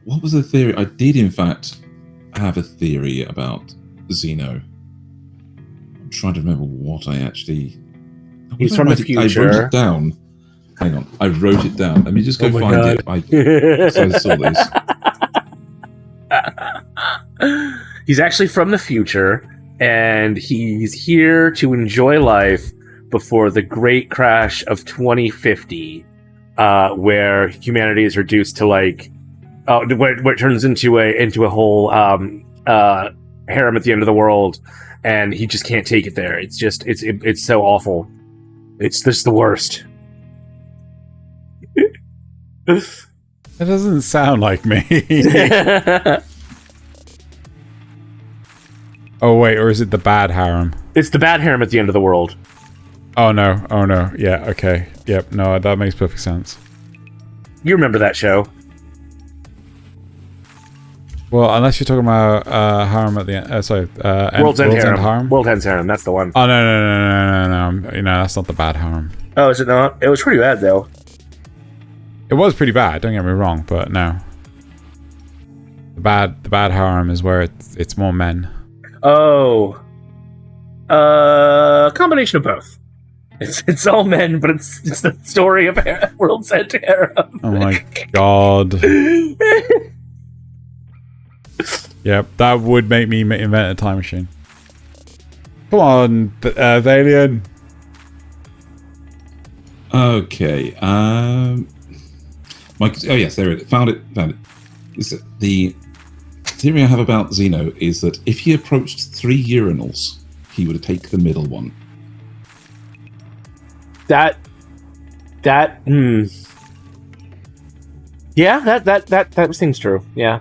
What was the theory? I did, in fact, have a theory about Xeno. I'm trying to remember what I actually. He's from the future. I wrote it down. Hang on, I wrote it down. Let me just go find it. I saw this. He's actually from the future, and he's here to enjoy life before the great crash of 2050, where humanity is reduced to like, where it turns into a whole harem at the end of the world, and he just can't take it there. It's just it's so awful. It's just the worst. That doesn't sound like me. Oh wait, or is it the bad harem? It's the bad harem at the end of the world. Oh no. Yeah, okay. Yep, no, that makes perfect sense. You remember that show? Well, unless you're talking about harem at the end. World's End Harem. World End's Harem, that's the one. Oh no. You know, that's not the bad harem. Oh, is it not? It was pretty bad though. It was pretty bad, don't get me wrong, but no. The bad harem is where it's more men. Oh. Combination of both. It's all men, but it's the story of World's End Harem. Oh my god. Yep, that would make me invent a time machine. Come on, Thaylien. Okay. Oh yes, there it is. Found it. The theory I have about Xeno is that if he approached 3 urinals, he would take the middle one. Yeah, that seems true. Yeah.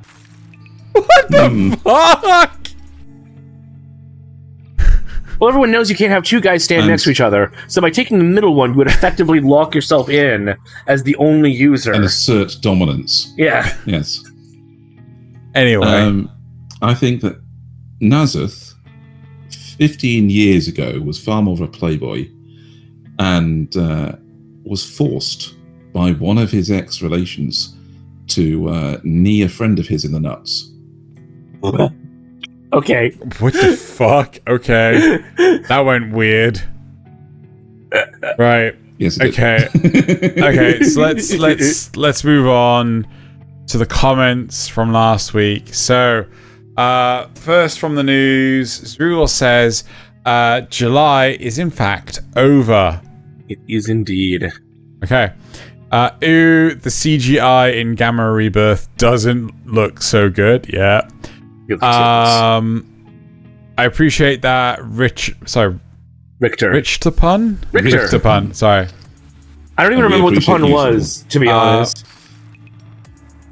What the fuck? Well, everyone knows you can't have two guys stand next to each other, so by taking the middle one, you would effectively lock yourself in as the only user. And assert dominance. Yeah. Yes. Anyway. I think that Nasuth, 15 years ago, was far more of a playboy and was forced by one of his ex-relations to knee a friend of his in the nuts. Okay. What the fuck? Okay. That went weird. Right. Yes, it okay. Okay, so let's move on to the comments from last week. So, first from the news, Zrugel says, July is in fact over. It is indeed. Okay. Ooh, the CGI in Gamma Rebirth doesn't look so good. Yeah. I appreciate that. Richter. Richter pun. Sorry. I don't even remember what the pun was, to be honest.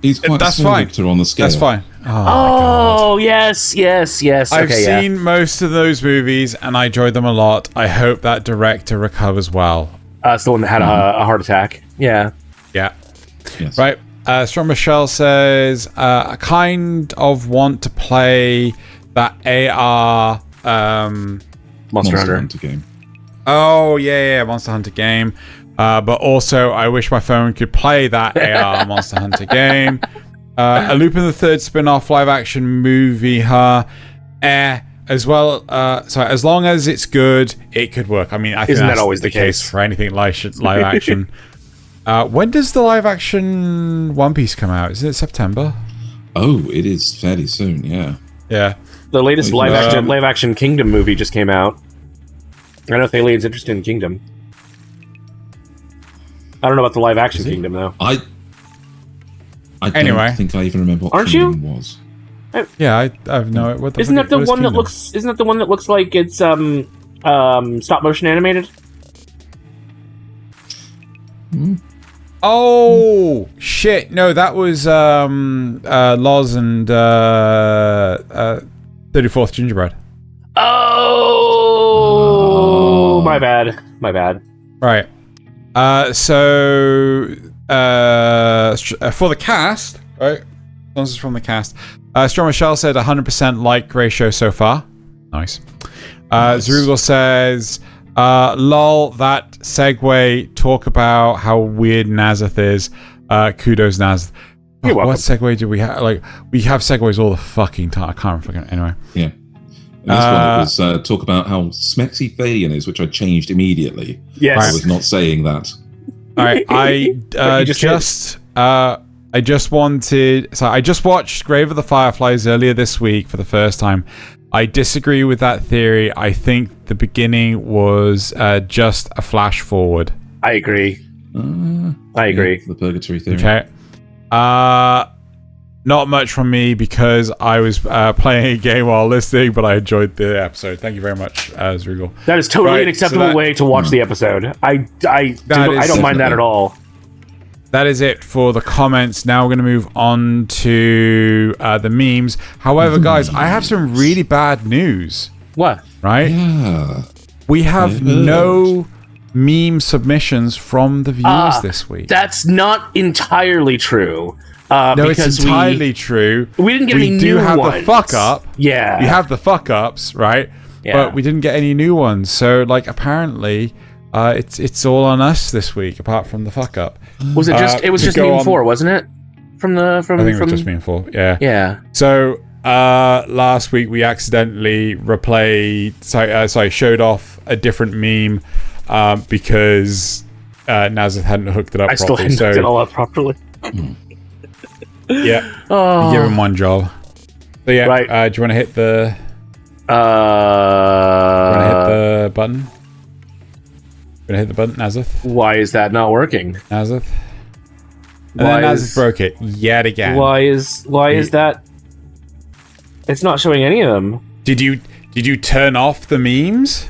He's quite a small Richter on the scale. That's fine. Oh yes. I've seen most of those movies and I enjoyed them a lot. I hope that director recovers well. It's the one that had a heart attack. Yeah. Yeah. Yes. Right. Strong Michelle says, I kind of want to play that AR Monster Hunter. game. Oh, yeah, Monster Hunter game. But also, I wish my phone could play that AR Monster Hunter game. A Lupin the Third spin-off live-action movie, as well. As long as it's good, it could work. I mean, I think Isn't that that's always the case for anything live action. When does the live-action One Piece come out? Is it September? Oh, it is fairly soon, yeah. Yeah. The latest live action Kingdom movie just came out. I know Thaylien's interested in Kingdom. I don't know about the live action Kingdom though. I Anyway. don't think I even remember what Aren't Kingdom you? was. Yeah, I have no. What the Isn't fuck, that the what is one that Kingdom? looks? Isn't that the one that looks like it's stop motion animated? Oh shit! No, that was Loz and 34th Gingerbread. Oh, my bad. Right. So for the cast, right? This is from the cast. Strong Michelle said 100% like ratio so far. Nice. Zerugal says, lol, that segue, talk about how weird Nasuth is. Kudos, Nasuth. You're welcome. What segue do we have? Like, we have segues all the fucking time. I can't fucking... Anyway. Yeah. And this one it was talk about how smexy Thaylien is, which I changed immediately. Yes. I was not saying that. All right, I just watched Grave of the Fireflies earlier this week for the first time. I disagree with that theory. I think the beginning was just a flash forward. I agree. I agree. Yeah, the purgatory theory. Okay. Not much from me because I was playing a game while listening, but I enjoyed the episode. Thank you very much, Zerugal. That is totally Right, an acceptable so that- way to watch the episode. I don't mind that at all. That is it for the comments. Now we're going to move on to the memes. However, guys, I have some really bad news. What? Right? Yeah. We have no meme submissions from the viewers this week. That's not entirely true. No, because it's entirely true. We didn't get any new ones. We do have the fuck up. Yeah. We have the fuck ups, right? Yeah. But we didn't get any new ones. So, like, apparently, it's all on us this week, apart from the fuck up. Was it just? It was just meme 4, wasn't it? I think it was just meme 4. Yeah. Yeah. So last week we accidentally showed off a different meme because Nasuth hadn't hooked it up. I still hadn't hooked it all up properly. Yeah. You give him one job. So yeah. Right. Do you want to hit the? Button? Gonna hit the button, Nasuth? Why is that not working? Nasuth? And then Nasuth broke it yet again. Why is that? It's not showing any of them. Did you turn off the memes?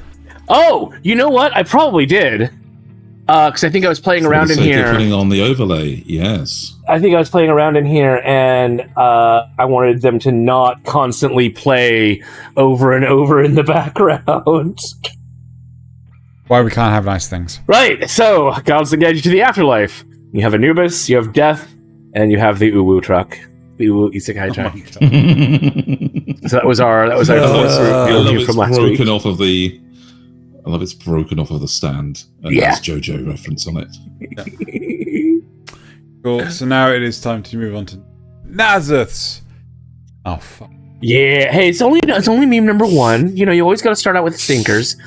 Oh, you know what? I probably did. Because I think I was playing around in here. Putting on the overlay, yes. I think I was playing around in here, and I wanted them to not constantly play over and over in the background. Why we can't have nice things. Right, so Gods that guide you to the afterlife. You have Anubis, you have Death, and you have the Uwu truck. The Uwu Isekai truck. So that was our review from last week. I love it's broken off of the stand. And Yeah. there's JoJo reference on it. Cool. So now it is time to move on to Nasuth's. Oh fuck. Yeah, hey, it's only meme number 1. You know, you always got to start out with stinkers.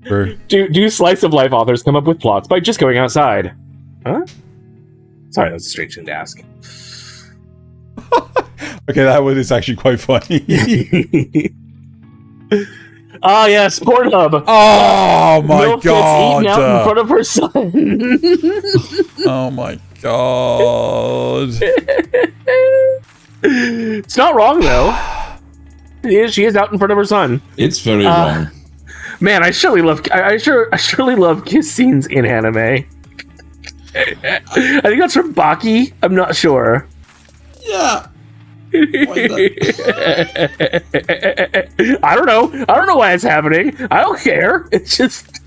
True. Do slice of life authors come up with plots by just going outside? Huh? Sorry, that was a strange thing to ask. Okay, that one is actually quite funny. Ah, yes, Pornhub. Oh my Milk god! gets eaten out in front of her son. Oh my god! It's not wrong though. She is out in front of her son. It's very wrong. Man, I surely love kiss scenes in anime. I think that's from Baki. I'm not sure. Yeah. I don't know. I don't know why it's happening. I don't care. It's just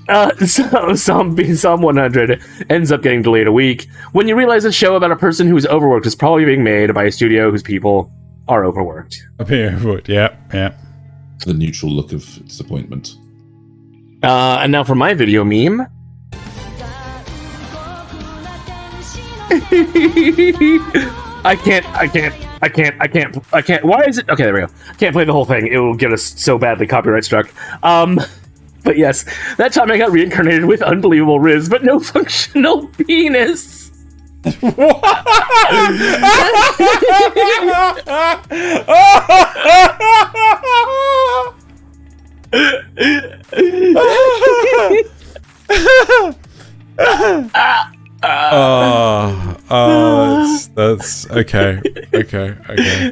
So Psalm 100 ends up getting delayed a week when you realize a show about a person who's overworked is probably being made by a studio whose people are overworked. Yeah. The neutral look of disappointment. And now for my video meme. I can't. Why is it? Okay, there we go. Can't play the whole thing. It will get us so badly copyright struck. But yes, that time I got reincarnated with unbelievable riz, but no functional penis. That's okay.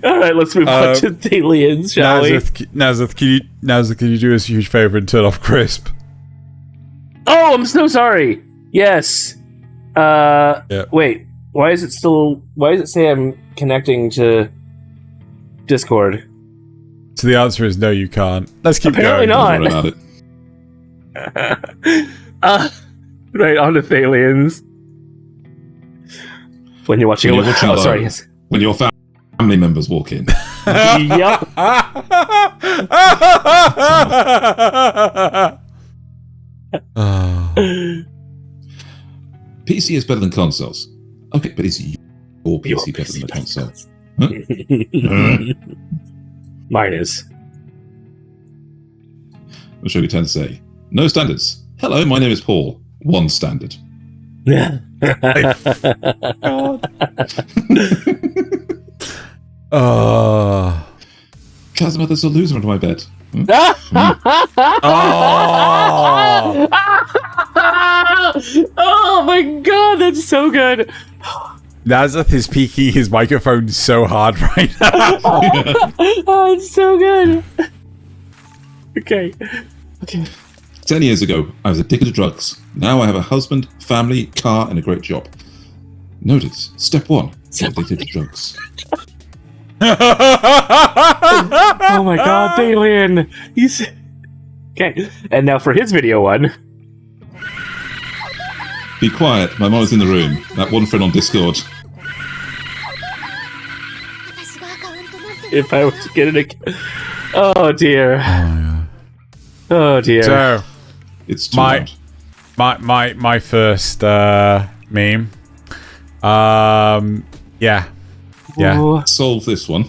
All right, let's move on to Thaylien, shall we? Nasuth, can you do us a huge favor and turn off Crisp? Oh, I'm so sorry. Yes. Wait. Why is it say I'm connecting to Discord? So the answer is no, you can't. Let's keep Apparently going. not. Right, on to Thaliens. When you're watching yes. When your family members walk in. Yep. PC is better than consoles. Okay, but is your PC better than the console? Huh? Mine is. I'm sure we tend to say, no standards. Hello, my name is Paul. One standard. Yeah. Kazuma, there's a loser under my bed. Oh my god, that's so good. Nasuth is peeking his microphone so hard right now. Oh, it's so good. Okay. 10 years ago, I was addicted to drugs. Now I have a husband, family, car, and a great job. Notice, step 1, get addicted to drugs. Oh my god, Thaylien. He's... Okay, and now for his video one. Be quiet, my mom is in the room. That one friend on Discord. If I was to get it... Oh dear. Oh dear. So... It's too loud. My first meme. Yeah. Ooh. Solve this one.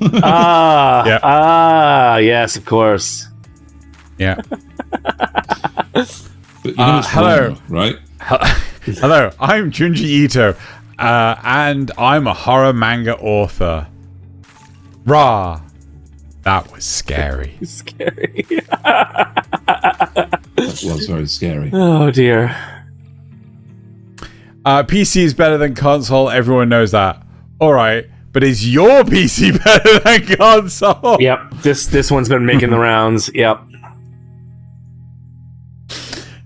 Yes, of course. Yeah. But you know it's hello. wrong, right? Hello, I'm Junji Ito, and I'm a horror manga author. Rah. That was scary. Scary. That was very scary. Oh dear. PC is better than console. Everyone knows that. All right, but is your PC better than console? Yep. This one's been making the rounds. Yep.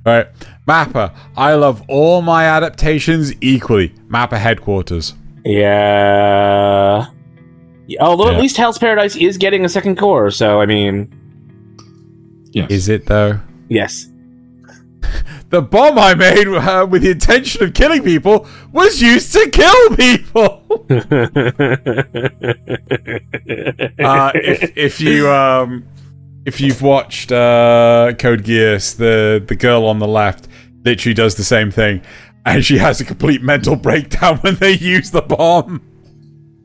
All right, Mappa. I love all my adaptations equally. Mappa headquarters. Yeah. Although at least Hell's Paradise is getting a second core, so I mean. Yes. Is it though? Yes. The bomb I made with the intention of killing people was used to kill people. If you've watched Code Geass, the girl on the left literally does the same thing, and she has a complete mental breakdown when they use the bomb.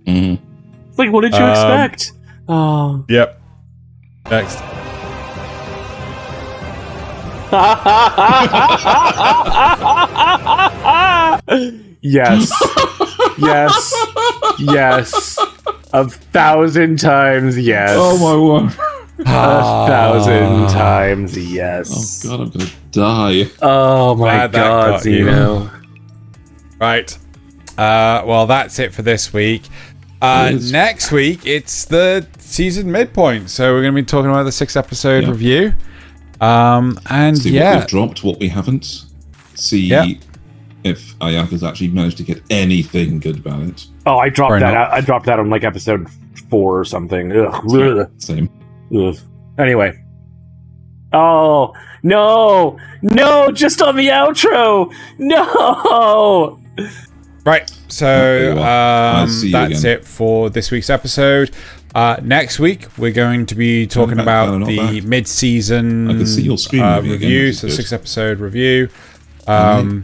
Mm-hmm. It's like, what did you expect? Oh. Yep. Next. Yes. Yes. 1,000 times yes. Oh my word. 1,000 times yes. Oh god, I'm gonna die. Oh my god, Xeno. Right. Well, that's it for this week. Next week, it's the season midpoint, so we're going to be talking about the 6-episode review. And see what we've dropped, what we haven't. See if Ayaka's actually managed to get anything good about it. Oh, I dropped that. I dropped that on like episode 4 or something. Ugh. Same. Ugh. Anyway. Oh, no, just on the outro. No. Right, so that's again. it for this week's episode. Next week, we're going to be talking about the mid-season I can see your screen moving review, again, so 6-episode review. No.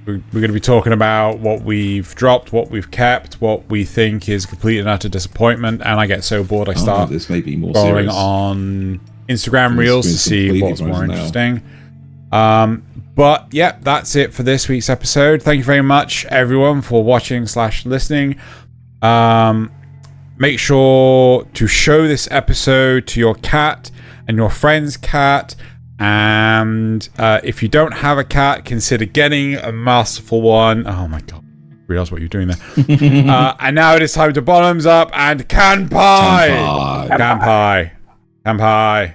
We're going to be talking about what we've dropped, what we've kept, what we think is complete and utter disappointment, and I get so bored I start this may be more scrolling serious. on Instagram The Reels to screen's see completely what's more frozen now. interesting. But yeah, that's it for this week's episode. Thank you very much, everyone, for watching / listening. Make sure to show this episode to your cat and your friend's cat. And if you don't have a cat, consider getting a masterful one. Oh my god, I realize what you're doing there. And now it is time to bottoms up and Kanpai. Kanpai. Kanpai.